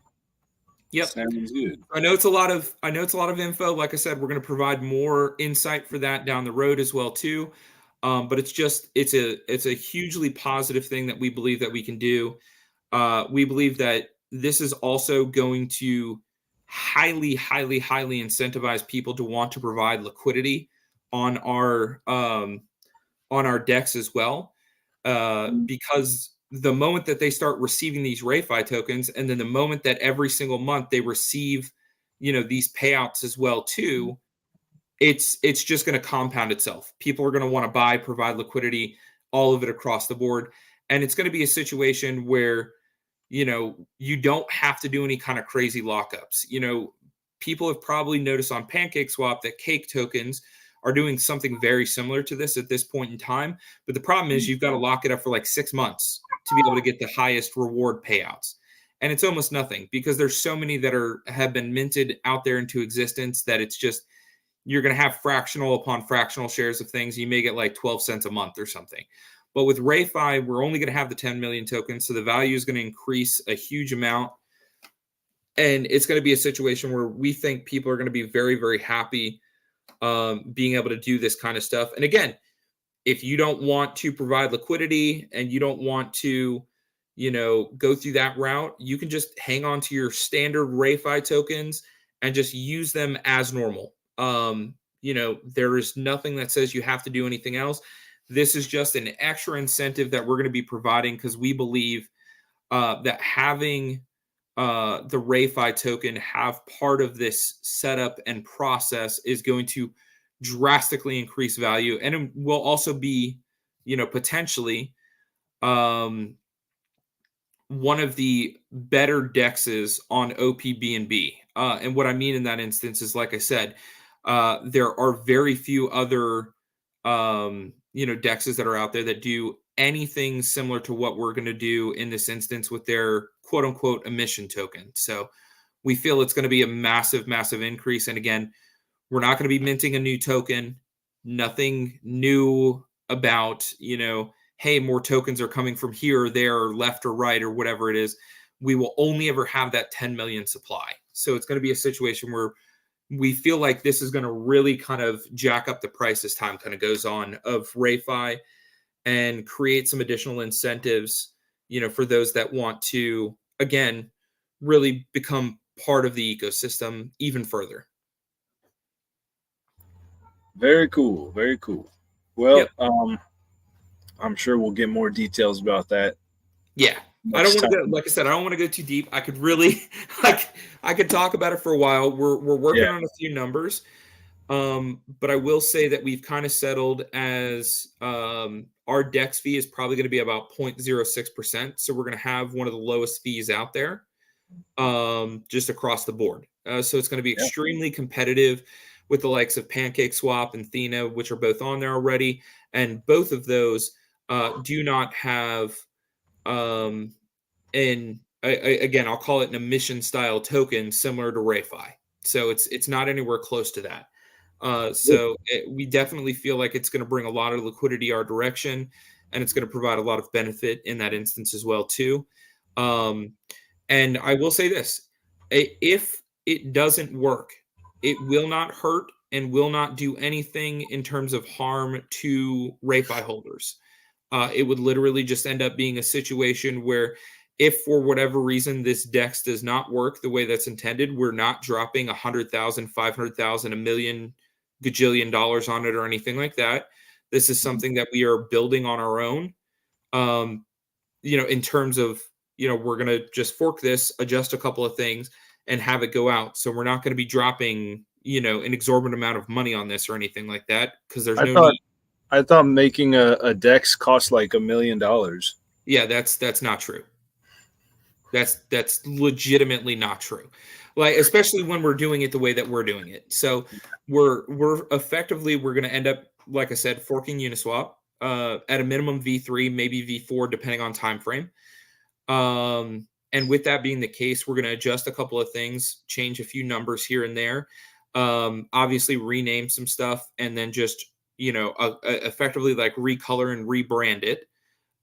Yep. Sounds good. I know it's a lot of info. Like I said, we're going to provide more insight for that down the road as well too. But it's a hugely positive thing that we believe that we can do. We believe that this is also going to highly, highly, highly incentivize people to want to provide liquidity on our DEX as well, because the moment that they start receiving these RayFi tokens, and then the moment that every single month they receive, these payouts as well too, it's just going to compound itself. People are going to want to buy, provide liquidity, all of it across the board. And it's going to be a situation where, you don't have to do any kind of crazy lockups. People have probably noticed on PancakeSwap that cake tokens are doing something very similar to this at this point in time. But the problem is you've got to lock it up for like 6 months to be able to get the highest reward payouts. And it's almost nothing because there's so many that have been minted out there into existence that it's just, you're going to have fractional upon fractional shares of things. You may get like 12 cents a month or something. But with RayFi, we're only going to have the 10 million tokens. So the value is going to increase a huge amount. And it's going to be a situation where we think people are going to be very, very happy being able to do this kind of stuff. And again, if you don't want to provide liquidity and you don't want to, go through that route, you can just hang on to your standard RayFi tokens and just use them as normal. There is nothing that says you have to do anything else. This is just an extra incentive that we're going to be providing because we believe that having the RayFi token have part of this setup and process is going to drastically increase value, and it will also be, potentially one of the better dexes on OPBNB. And what I mean in that instance is, like I said, there are very few other dexes that are out there that do anything similar to what we're going to do in this instance with their quote unquote emission token. So we feel it's going to be a massive, massive increase. And again, we're not going to be minting a new token, nothing new about, hey, more tokens are coming from here or there or left or right or whatever it is. We will only ever have that 10 million supply. So it's going to be a situation where we feel like this is going to really kind of jack up the price as time kind of goes on of RayFi and create some additional incentives, for those that want to, again, really become part of the ecosystem even further. Very cool. Very cool. Well, I'm sure we'll get more details about that. Yeah. I don't want to go, like I said, I don't want to go too deep. I could really, I could talk about it for a while. We're working on a few numbers. But I will say that we've kind of settled as our DEX fee is probably going to be about 0.06%. So we're going to have one of the lowest fees out there just across the board. So it's going to be extremely competitive with the likes of PancakeSwap and Thena, which are both on there already. And both of those do not have again, I'll call it an emission style token similar to RayFi. So it's not anywhere close to that. We definitely feel like it's going to bring a lot of liquidity our direction, and it's going to provide a lot of benefit in that instance as well too. And I will say this, if it doesn't work, it will not hurt and will not do anything in terms of harm to RayFi holders. It would literally just end up being a situation where, if for whatever reason this DEX does not work the way that's intended, we're not dropping 100,000, 500,000, a million, gajillion dollars on it or anything like that. This is something that we are building on our own. In terms of, we're going to just fork this, adjust a couple of things, and have it go out. So we're not going to be dropping, an exorbitant amount of money on this or anything like that, because there's I no thought need. I thought making a Dex cost like $1 million. Yeah, that's not true. That's legitimately not true. Like, especially when we're doing it the way that we're doing it. So we're going to end up, like I said, forking Uniswap at a minimum V3, maybe V4, depending on time frame. And with that being the case, we're going to adjust a couple of things, change a few numbers here and there, obviously rename some stuff, and then just effectively like recolor and rebrand it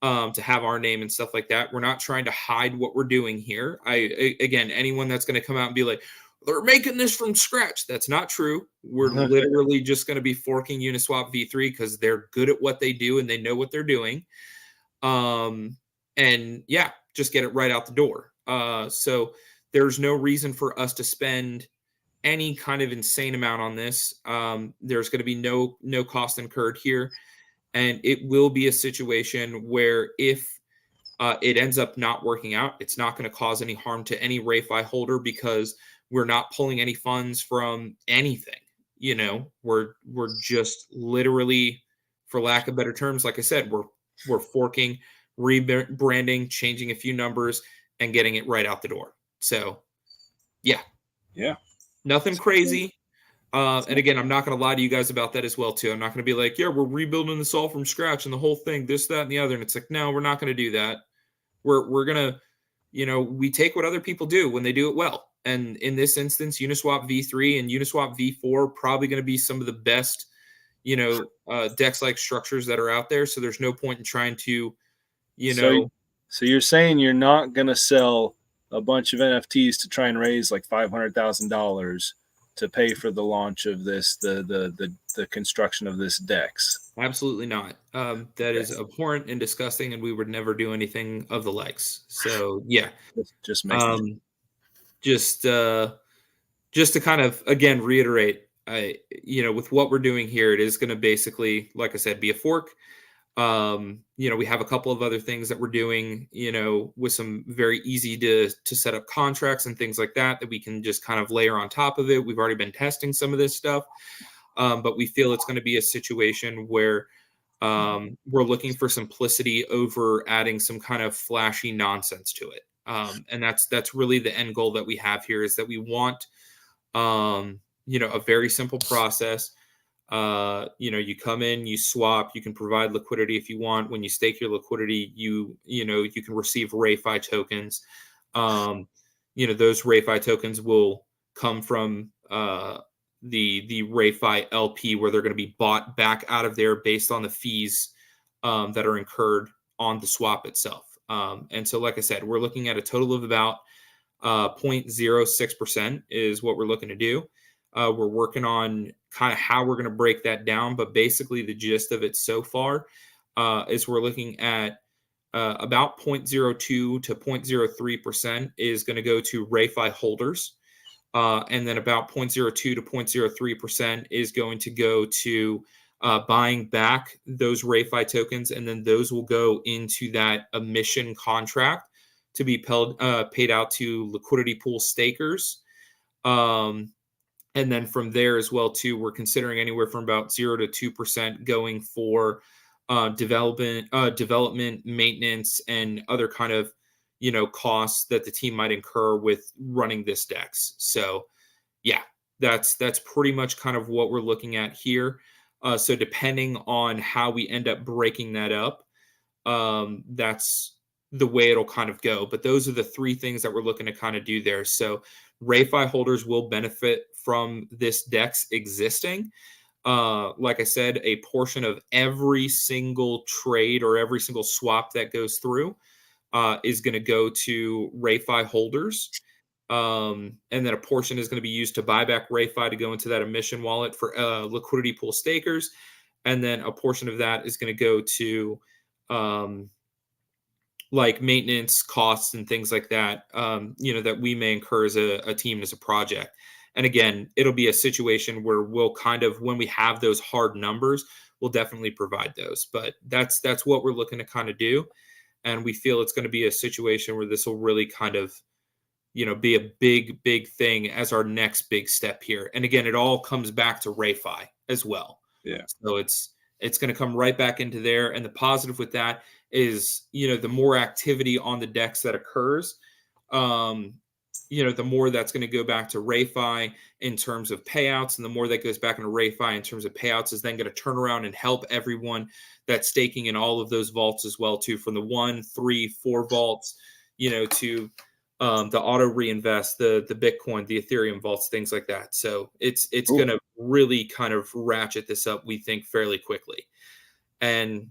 to have our name and stuff like that. We're not trying to hide what we're doing here. Again, anyone that's going to come out and be like, they're making this from scratch, that's not true. We're literally just going to be forking Uniswap V3 because they're good at what they do and they know what they're doing. And yeah, just get it right out the door. So there's no reason for us to spend any kind of insane amount on this. There's going to be no cost incurred here. And it will be a situation where if it ends up not working out, it's not going to cause any harm to any RayFi holder because we're not pulling any funds from anything. We're just literally, for lack of better terms, like I said, we're forking, rebranding, changing a few numbers, and getting it right out the door. So, yeah, nothing crazy. And again, I'm not going to lie to you guys about that as well, too. I'm not going to be like, yeah, we're rebuilding this all from scratch and the whole thing, this, that, and the other. And it's like, no, we're not going to do that. We're going to, we take what other people do when they do it well. And in this instance, Uniswap V3 and Uniswap V4 are probably going to be some of the best, DEX-like structures that are out there. So there's no point in trying to, So you're saying you're not going to sell a bunch of NFTs to try and raise like $500,000 to pay for the launch of this, the construction of this DEX? Absolutely not. That is abhorrent and disgusting, and we would never do anything of the likes. So yeah, just making just to kind of again reiterate, with what we're doing here, it is going to basically, like I said, be a fork. We have a couple of other things that we're doing, with some very easy to set up contracts and things like that we can just kind of layer on top of it. We've already been testing some of this stuff, but we feel it's going to be a situation where we're looking for simplicity over adding some kind of flashy nonsense to it. And that's really the end goal that we have here, is that we want, a very simple process. You come in, you swap, you can provide liquidity if you want. When you stake your liquidity, you can receive RayFi tokens. Those RayFi tokens will come from the RayFi LP, where they're going to be bought back out of there based on the fees that are incurred on the swap itself. And so, like I said, we're looking at a total of about 0.06% is what we're looking to do. We're working on kind of how we're going to break that down, but basically the gist of it so far is we're looking at about 0.02 to 0.03% is going to go to RayFi holders. And then about 0.02 to 0.03% is going to go to buying back those RayFi tokens, and then those will go into that emission contract to be paid out to liquidity pool stakers. And then from there as well, too, we're considering anywhere from about 0 to 2% going for development, maintenance, and other kind of, costs that the team might incur with running this DEX. So, yeah, that's pretty much kind of what we're looking at here. So depending on how we end up breaking that up, that's the way it'll kind of go. But those are the three things that we're looking to kind of do there. So RayFi holders will benefit from this DEX existing. Like I said, a portion of every single trade or every single swap that goes through is going to go to RayFi holders. And then a portion is going to be used to buy back RayFi to go into that emission wallet for liquidity pool stakers. And then a portion of that is going to go to like maintenance costs and things like that, that we may incur as a team, as a project. And again, it'll be a situation where we'll kind of, when we have those hard numbers, we'll definitely provide those. But that's what we're looking to kind of do. And we feel it's going to be a situation where this will really kind of, be a big thing as our next big step here. And again, it all comes back to RayFi as well. Yeah. So it's going to come right back into there. And the positive with that is, the more activity on the DEX that occurs, the more that's going to go back to RayFi in terms of payouts. And the more that goes back into RayFi in terms of payouts is then going to turn around and help everyone that's staking in all of those vaults as well, too, from the 1, 3, 4 vaults, to the auto reinvest, the Bitcoin, the Ethereum vaults, things like that. So it's going to really kind of ratchet this up, we think, fairly quickly. And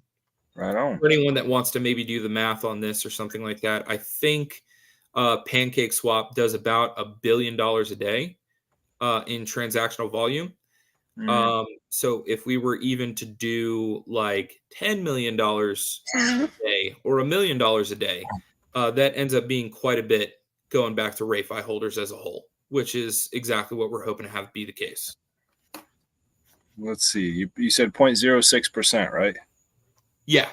right on. For anyone that wants to maybe do the math on this or something like that, I think PancakeSwap does about $1 billion a day in transactional volume. So if we were even to do like $10 million a day or $1 million a day, that ends up being quite a bit going back to RayFi holders as a whole, which is exactly what we're hoping to have be the case. Let's see. You said 0.06%, right? Yeah.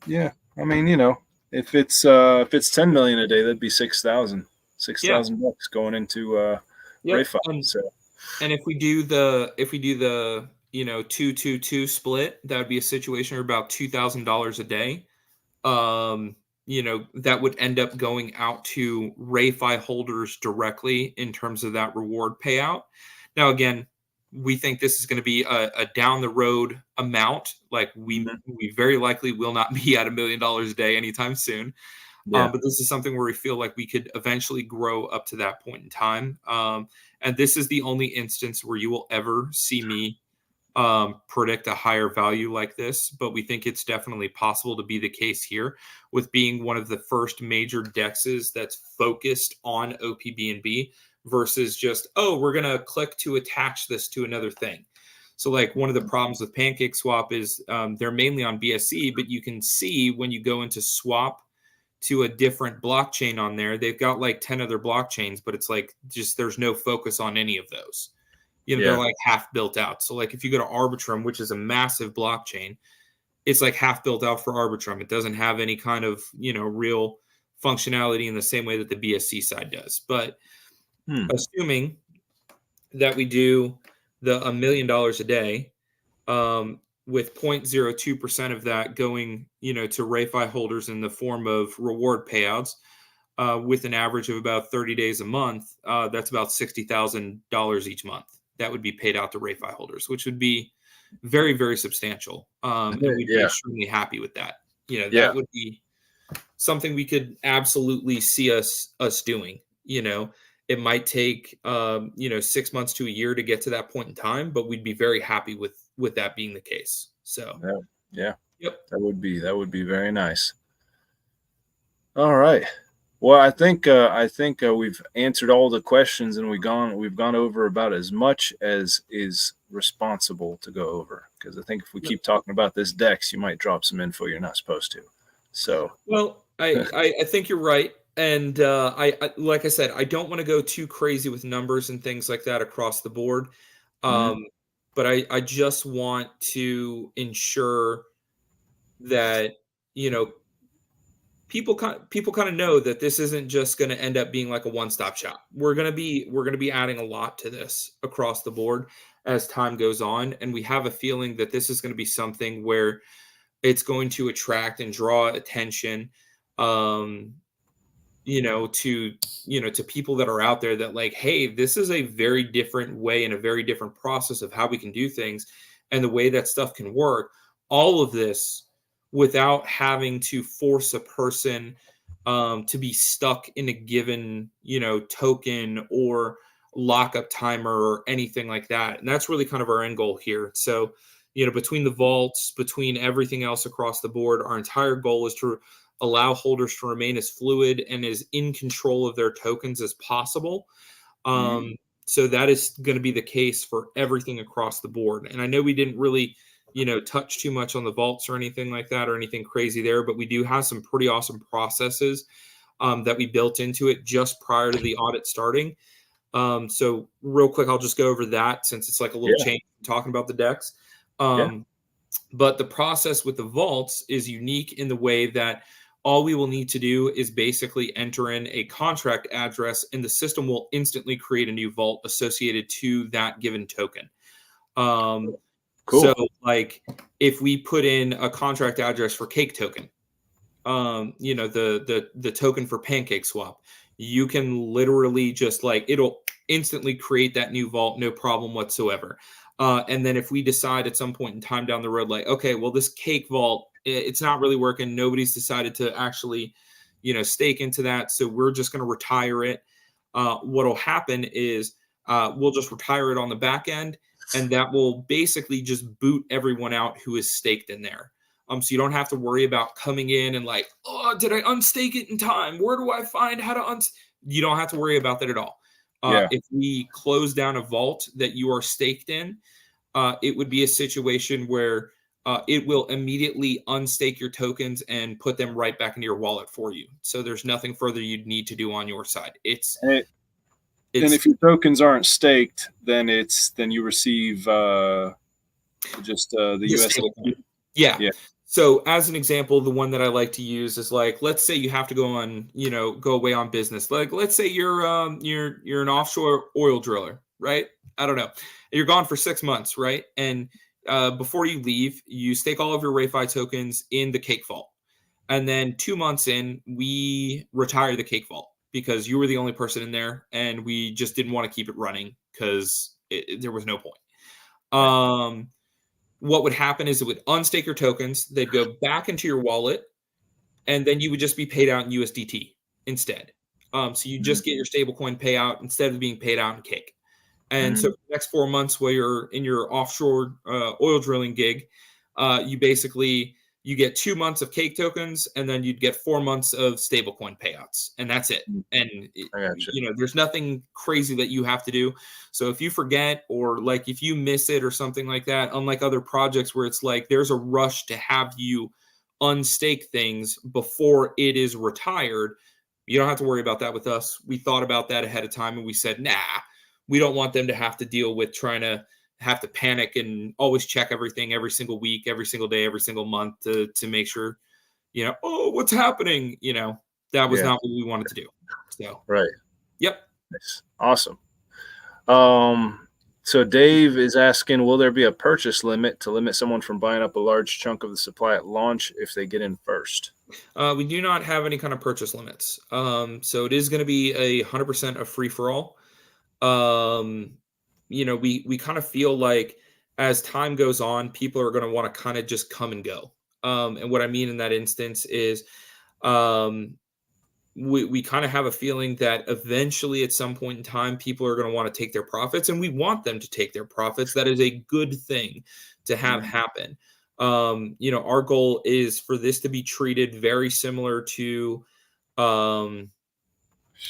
Yeah. I mean, if it's 10 million a day, that'd be 6,000 bucks going into RayFi. And if we do the 2-2-2 split, that would be a situation where about $2,000 a day. That would end up going out to RayFi holders directly in terms of that reward payout. Now, again, we think this is going to be a down the road amount. Like we very likely will not be at $1 million a day anytime soon. Yeah. But this is something where we feel like we could eventually grow up to that point in time. And this is the only instance where you will ever see me predict a higher value like this. But we think it's definitely possible to be the case here, with being one of the first major DEXs that's focused on OPBNB versus just, we're going to click to attach this to another thing. So like one of the problems with PancakeSwap is they're mainly on BSC, but you can see when you go into swap to a different blockchain on there, they've got like 10 other blockchains, but it's like just there's no focus on any of those. They're like half built out. So like if you go to Arbitrum, which is a massive blockchain, it's like half built out for Arbitrum. It doesn't have any kind of, real functionality in the same way that the BSC side does. But assuming that we do the $1 million a day, with 0.02% of that going, to RayFi holders in the form of reward payouts, with an average of about 30 days a month, that's about $60,000 each month. That would be paid out to RayFi holders, which would be very, very substantial. And we'd be extremely happy with that. That would be something we could absolutely see us doing. It might take 6 months to a year to get to that point in time, but we'd be very happy with that being the case. So yep, that would be very nice. All right. Well, I think we've answered all the questions, and we've gone over about as much as is responsible to go over. Because I think if we keep talking about this DEX, you might drop some info you're not supposed to. So well, I think you're right. And I like I said, I don't want to go too crazy with numbers and things like that across the board. But I just want to ensure that, people kind of know that this isn't just going to end up being like a one-stop shop. We're going to be adding a lot to this across the board as time goes on. And we have a feeling that this is going to be something where it's going to attract and draw attention, to people that are out there that like, hey, this is a very different way and a very different process of how we can do things and the way that stuff can work. All of this without having to force a person to be stuck in a given, token or lockup timer or anything like that. And that's really kind of our end goal here. So, between the vaults, between everything else across the board, our entire goal is to allow holders to remain as fluid and as in control of their tokens as possible. So that is going to be the case for everything across the board. And I know we didn't really, touch too much on the vaults or anything like that or anything crazy there, but we do have some pretty awesome processes that we built into it just prior to the audit starting. So real quick, I'll just go over that since it's like a little change talking about the DEX. But the process with the vaults is unique in the way that all we will need to do is basically enter in a contract address, and the system will instantly create a new vault associated to that given token. Cool. So like if we put in a contract address for Cake token, the token for Pancake Swap, you can literally just it'll instantly create that new vault, no problem whatsoever. And then if we decide at some point in time down the road, okay, well, this Cake vault, it's not really working. Nobody's decided to actually, stake into that. So we're just going to retire it. What'll happen is we'll just retire it on the back end, and that will basically just boot everyone out who is staked in there. So you don't have to worry about coming in and oh, did I unstake it in time? Where do I find how to You don't have to worry about that at all. If we close down a vault that you are staked in, it would be a situation where it will immediately unstake your tokens and put them right back into your wallet for you. So there's nothing further you'd need to do on your side. And if your tokens aren't staked, then you receive the USDT. Yeah. So as an example, the one that I like to use is let's say you have to go away on business. Let's say you're an offshore oil driller, right? I don't know. You're gone for 6 months, right? And before you leave, you stake all of your RayFi tokens in the Cake vault. And then 2 months in, we retire the Cake vault because you were the only person in there, and we just didn't want to keep it running because there was no point. What would happen is it would unstake your tokens. They'd go back into your wallet, and then you would just be paid out in USDT instead. So you just get your stablecoin payout instead of being paid out in Cake. And so for the next 4 months while you're in your offshore oil drilling gig, you get 2 months of Cake tokens, and then you'd get 4 months of stablecoin payouts, and that's it. And there's nothing crazy that you have to do. So if you forget or if you miss it or something like that, unlike other projects where it's there's a rush to have you unstake things before it is retired, you don't have to worry about that with us. We thought about that ahead of time, and we said, nah, we don't want them to have to deal with trying to have to panic and always check everything every single week, every single day, every single month to make sure, oh, what's happening? That was not what we wanted to do. So, right. Yep. Nice. Awesome. So Dave is asking, will there be a purchase limit to limit someone from buying up a large chunk of the supply at launch if they get in first? We do not have any kind of purchase limits. So it is going to be 100% a free for all. We kind of feel like as time goes on, people are going to want to kind of just come and go. And what I mean in that instance is we kind of have a feeling that eventually at some point in time, people are going to want to take their profits, and we want them to take their profits. That is a good thing to have happen. Our goal is for this to be treated very similar to like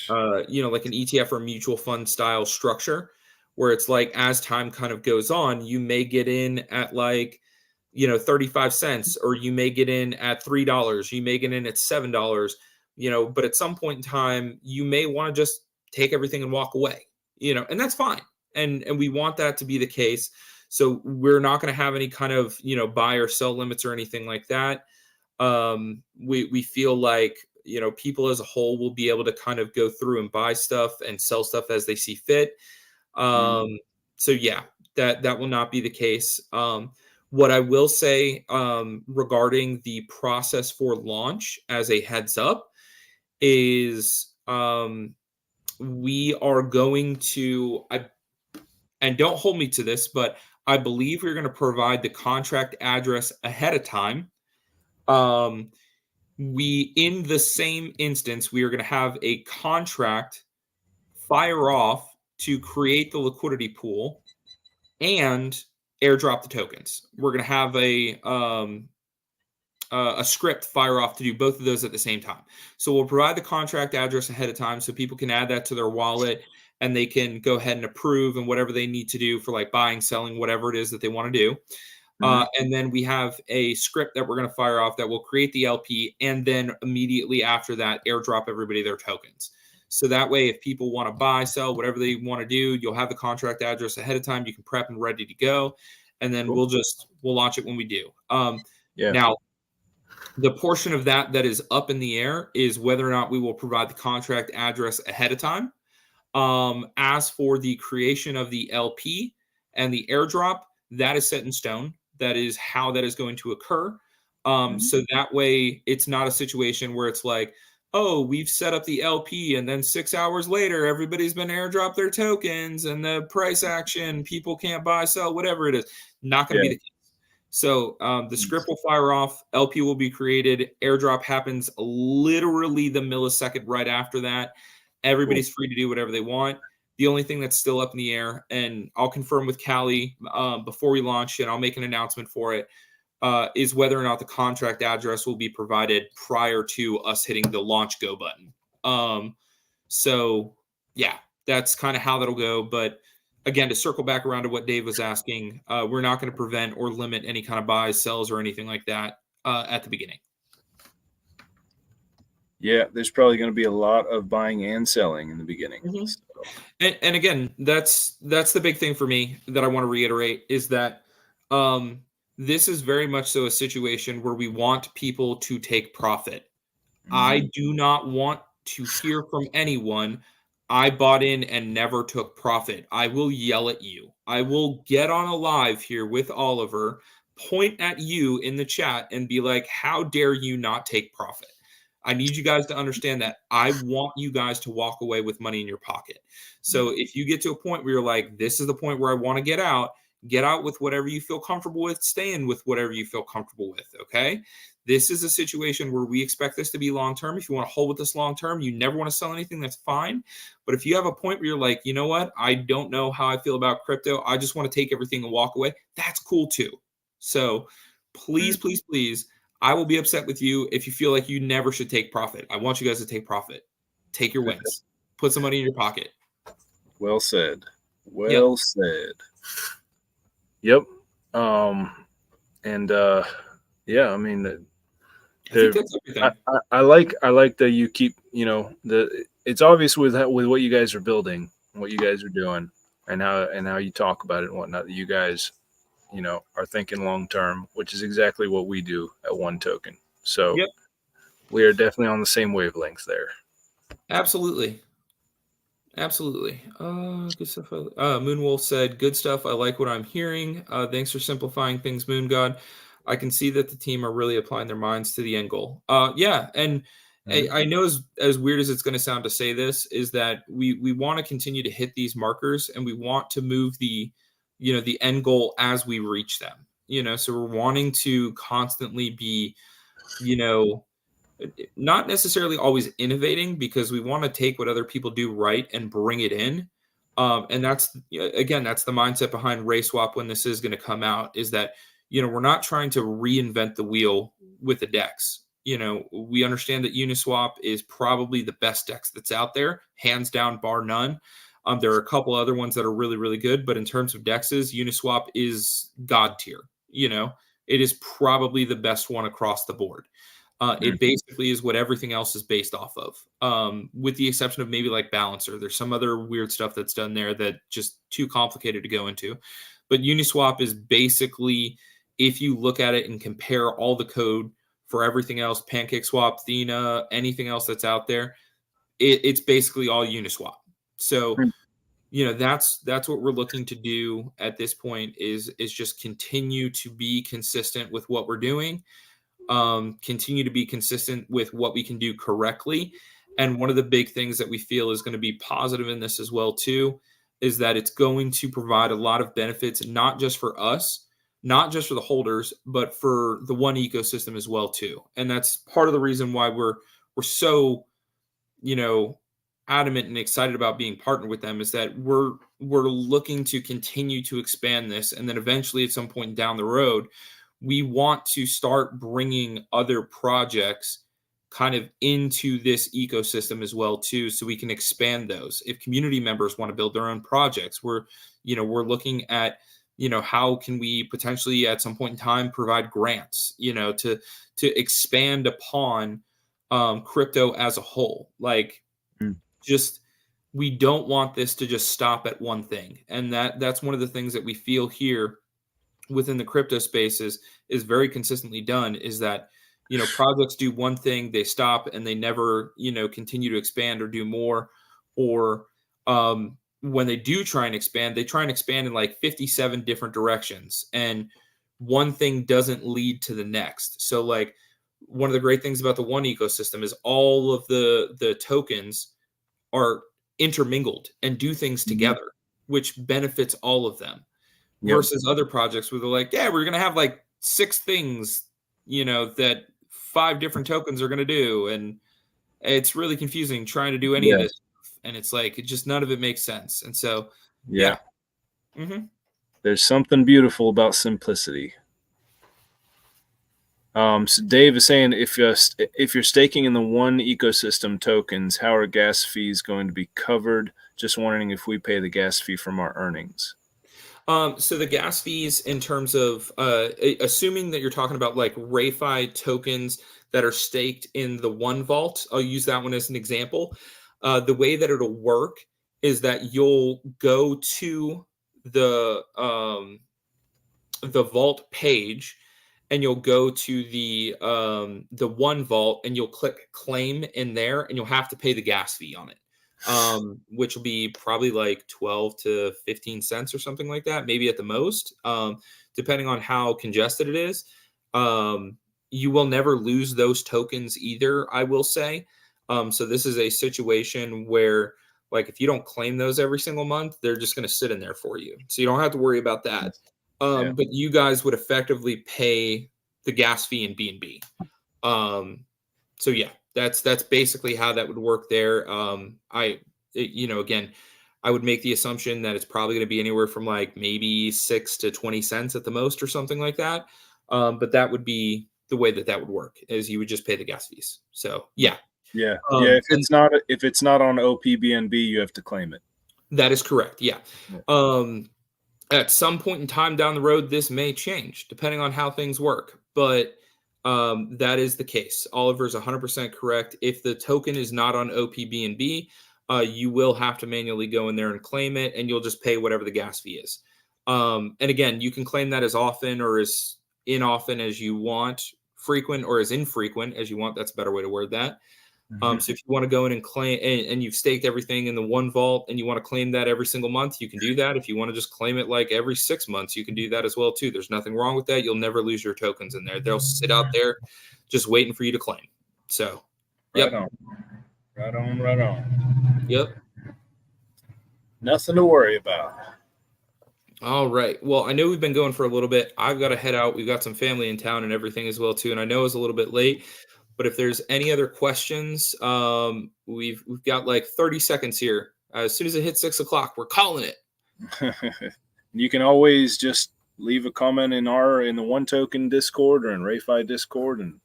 an ETF or mutual fund style structure, where it's as time kind of goes on, you may get in at 35 cents, or you may get in at $3, you may get in at $7, but at some point in time, you may want to just take everything and walk away, and that's fine. And we want that to be the case. So we're not going to have any kind of, buy or sell limits or anything like that. We feel like, people as a whole will be able to kind of go through and buy stuff and sell stuff as they see fit. So yeah, that will not be the case. What I will say regarding the process for launch as a heads up is we are going to, and don't hold me to this, but I believe we're going to provide the contract address ahead of time. In the same instance, we are going to have a contract fire off to create the liquidity pool, and airdrop the tokens. We're going to have a script fire off to do both of those at the same time. So we'll provide the contract address ahead of time so people can add that to their wallet and they can go ahead and approve and whatever they need to do for like buying, selling, whatever it is that they want to do. And then we have a script that we're going to fire off that will create the LP and then immediately after that airdrop everybody their tokens. So that way, if people want to buy, sell, whatever they want to do, you'll have the contract address ahead of time. You can prep and ready to go. And then we'll launch it when we do. Now, the portion of that is up in the air is whether or not we will provide the contract address ahead of time. As for the creation of the LP and the airdrop, that is set in stone. That is how that is going to occur. So that way it's not a situation where it's like, oh, we've set up the LP and then 6 hours later, everybody's been airdrop their tokens and the price action, people can't buy, sell, whatever it is. Not going to be the case. So the script will fire off, LP will be created, airdrop happens literally the millisecond right after that. Everybody's free to do whatever they want. The only thing that's still up in the air, and I'll confirm with Callie before we launch, and I'll make an announcement for it, is whether or not the contract address will be provided prior to us hitting the launch go button. So, yeah, that's kind of how that'll go. But again, to circle back around to what Dave was asking, we're not going to prevent or limit any kind of buys, sells, or anything like that at the beginning. Yeah, there's probably going to be a lot of buying and selling in the beginning. So. And again, that's the big thing for me that I want to reiterate is that this is very much so a situation where we want people to take profit. I do not want to hear from anyone, I bought in and never took profit. I will yell at you. I will get on a live here with Oliver, point at you in the chat and be like, how dare you not take profit? I need you guys to understand that I want you guys to walk away with money in your pocket. So if you get to a point where you're like, this is the point where I want to get out with whatever you feel comfortable with, stay in with whatever you feel comfortable with, okay? This is a situation where we expect this to be long-term. If you want to hold with this long-term, you never want to sell anything, that's fine. But if you have a point where you're like, you know what, I don't know how I feel about crypto, I just want to take everything and walk away, that's cool too. So please, please, please, I will be upset with you if you feel like you never should take profit. I want you guys to take profit. Take your wins. Put some money in your pocket. Well said. Well said. Yep. Yeah, I mean, I like that you keep, it's obvious with what you guys are building, what you guys are doing, and how you talk about it and whatnot, that you guys, are thinking long term, which is exactly what we do at One Token. So we are definitely on the same wavelength there. Absolutely. Absolutely. Good stuff. Moonwolf said, good stuff. I like what I'm hearing. Thanks for simplifying things, Moongod. I can see that the team are really applying their minds to the end goal. And I know as weird as it's going to sound to say this, is that we want to continue to hit these markers and we want to move the end goal as we reach them. So we're wanting to constantly be, not necessarily always innovating, because we want to take what other people do right and bring it in. And that's the mindset behind RaySwap when this is going to come out, is that, we're not trying to reinvent the wheel with the DEX. We understand that Uniswap is probably the best DEX that's out there, hands down, bar none. There are a couple other ones that are really, really good, but in terms of DEXs, Uniswap is God tier. It is probably the best one across the board. It basically is what everything else is based off of, with the exception of maybe like Balancer. There's some other weird stuff that's done there that just too complicated to go into. But Uniswap is basically, if you look at it and compare all the code for everything else, PancakeSwap, Thena, anything else that's out there, it's basically all Uniswap. So, that's what we're looking to do at this point is just continue to be consistent with what we're doing. Continue to be consistent with what we can do correctly. And one of the big things that we feel is going to be positive in this as well too, is that it's going to provide a lot of benefits, not just for us, not just for the holders, but for the One ecosystem as well too. And that's part of the reason why we're so, adamant and excited about being partnered with them is that we're looking to continue to expand this, and then eventually at some point down the road, we want to start bringing other projects kind of into this ecosystem as well too, so we can expand those. If community members want to build their own projects, we're looking at, how can we potentially at some point in time provide grants, to expand upon crypto as a whole. Like, Mm. just, we don't want this to just stop at one thing, and that's one of the things that we feel here within the crypto space is very consistently done, is that projects do one thing, they stop, and they never continue to expand or do more. Or when they do try and expand, they try and expand in like 57 different directions, and one thing doesn't lead to the next. So like, one of the great things about the One ecosystem is all of the tokens are intermingled and do things together, which benefits all of them. Yep. Versus other projects where they're like, yeah, we're going to have like 6 things, that 5 different tokens are going to do. And it's really confusing trying to do any of Yeah. this. And it's like, none of it makes sense. And so, Yeah. Mhm. There's something beautiful about simplicity. So Dave is saying, if you're staking in the One ecosystem tokens, how are gas fees going to be covered? Just wondering if we pay the gas fee from our earnings. So the gas fees, in terms of assuming that you're talking about like RayFi tokens that are staked in the One vault, I'll use that one as an example. The way that it'll work is that you'll go to the vault page, and you'll go to the One vault, and you'll click claim in there, and you'll have to pay the gas fee on it. Which will be probably like 12 to 15 cents or something like that, maybe at the most, depending on how congested it is. You will never lose those tokens either, I will say. So this is a situation where, like, if you don't claim those every single month, they're just going to sit in there for you. So you don't have to worry about that. Yeah. But you guys would effectively pay the gas fee in BNB. So yeah, that's basically how that would work there. Again, I would make the assumption that it's probably going to be anywhere from like maybe 6 to 20 cents at the most or something like that. But that would be the way that would work, is you would just pay the gas fees. So yeah. Yeah. Yeah. If it's not on OPBNB, you have to claim it. That is correct. Yeah. At some point in time down the road, this may change depending on how things work, but that is the case. Oliver is 100% correct. If the token is not on OPBNB, you will have to manually go in there and claim it, and you'll just pay whatever the gas fee is. And again, you can claim that as often or as inoften as you want, frequent or as infrequent as you want. That's a better way to word that. So if you want to go in and claim, and you've staked everything in the One vault, and you want to claim that every single month, you can do that. If you want to just claim it like every 6 months, you can do that as well too. There's nothing wrong with that. You'll never lose your tokens in there. They'll sit out there just waiting for you to claim. So, Right on. Right on. Yep. Nothing to worry about. All right. Well, I know we've been going for a little bit. I've got to head out. We've got some family in town and everything as well too. And I know it's a little bit late, but if there's any other questions, we've got like 30 seconds here. As soon as it hits 6 o'clock, we're calling it. You can always just leave a comment in the One Token Discord or in RayFi Discord, and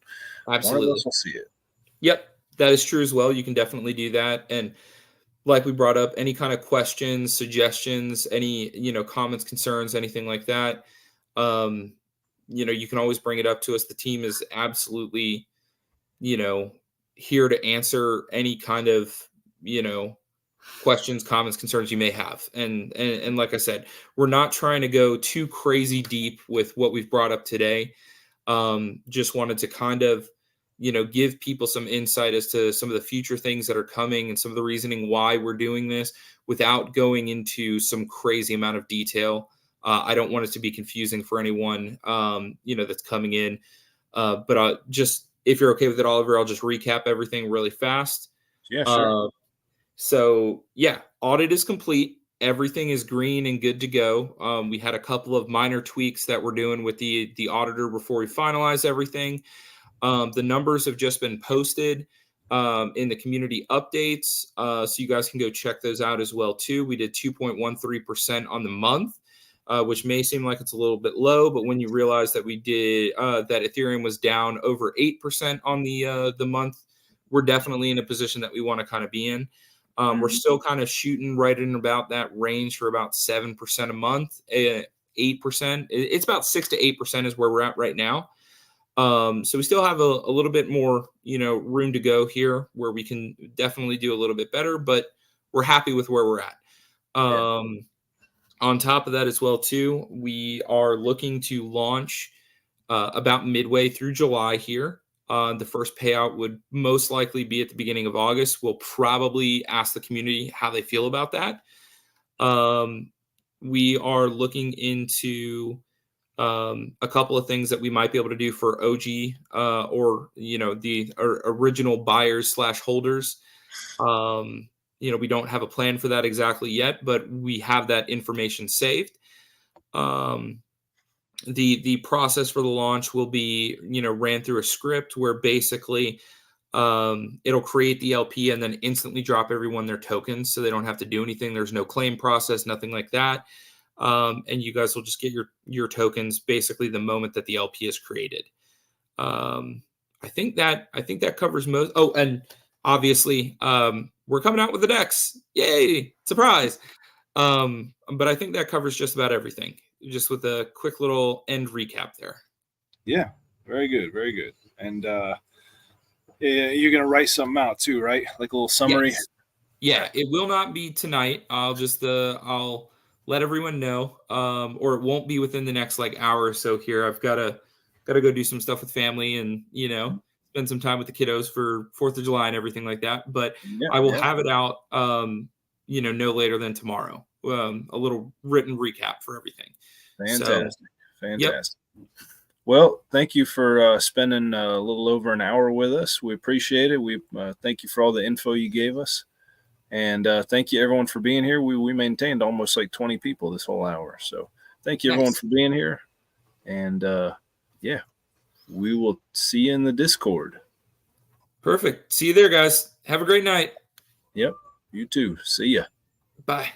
Absolutely, one of us will see it. Yep, that is true as well. You can definitely do that. And like we brought up, any kind of questions, suggestions, any comments, concerns, anything like that, you can always bring it up to us. The team is absolutely here to answer any kind of questions, comments, concerns you may have. And like I said, we're not trying to go too crazy deep with what we've brought up today. Just wanted to kind of give people some insight as to some of the future things that are coming and some of the reasoning why we're doing this without going into some crazy amount of detail. I don't want it to be confusing for anyone that's coming in, but just, if you're okay with it, Oliver, I'll just recap everything really fast. Yeah, sure. So yeah, audit is complete. Everything is green and good to go. We had a couple of minor tweaks that we're doing with the auditor before we finalize everything. The numbers have just been posted. in the community updates. So you guys can go check those out as well too. We did 2.13% on the month, which may seem like it's a little bit low, but when you realize that we did that Ethereum was down over 8% on the month, we're definitely in a position that we want to kind of be in. We're still kind of shooting right in about that range for about 7% a month, 8%. It's about 6 to 8% is where we're at right now. So we still have a little bit more, room to go here where we can definitely do a little bit better, but we're happy with where we're at. On top of that as well, too, we are looking to launch about midway through July here. The first payout would most likely be at the beginning of August. We'll probably ask the community how they feel about that. We are looking into a couple of things that we might be able to do for OG or the original buyers / holders. We don't have a plan for that exactly yet, but we have that information saved. The process for the launch will be ran through a script where basically it'll create the LP and then instantly drop everyone their tokens, so they don't have to do anything. There's no claim process, nothing like that. And you guys will just get your tokens basically the moment that the LP is created. I think that covers most. Oh, and obviously we're coming out with the decks. Yay! Surprise! But I think that covers just about everything. Just with a quick little end recap there. Yeah, very good, very good. And you're gonna write something out too, right? Like a little summary. Yes. Yeah, it will not be tonight. I'll let everyone know, or it won't be within the next hour or so. Here, I've gotta go do some stuff with family, and spend some time with the kiddos for 4th of July and everything like that. But I will have it out, no later than tomorrow. A little written recap for everything. Fantastic, fantastic. Yep. Well, thank you for spending a little over an hour with us. We appreciate it. We thank you for all the info you gave us. And thank you, everyone, for being here. We maintained almost 20 people this whole hour. So thank you, everyone, for being here. And, we will see you in the Discord. Perfect. See you there, guys. Have a great night. Yep. You too. See ya. Bye.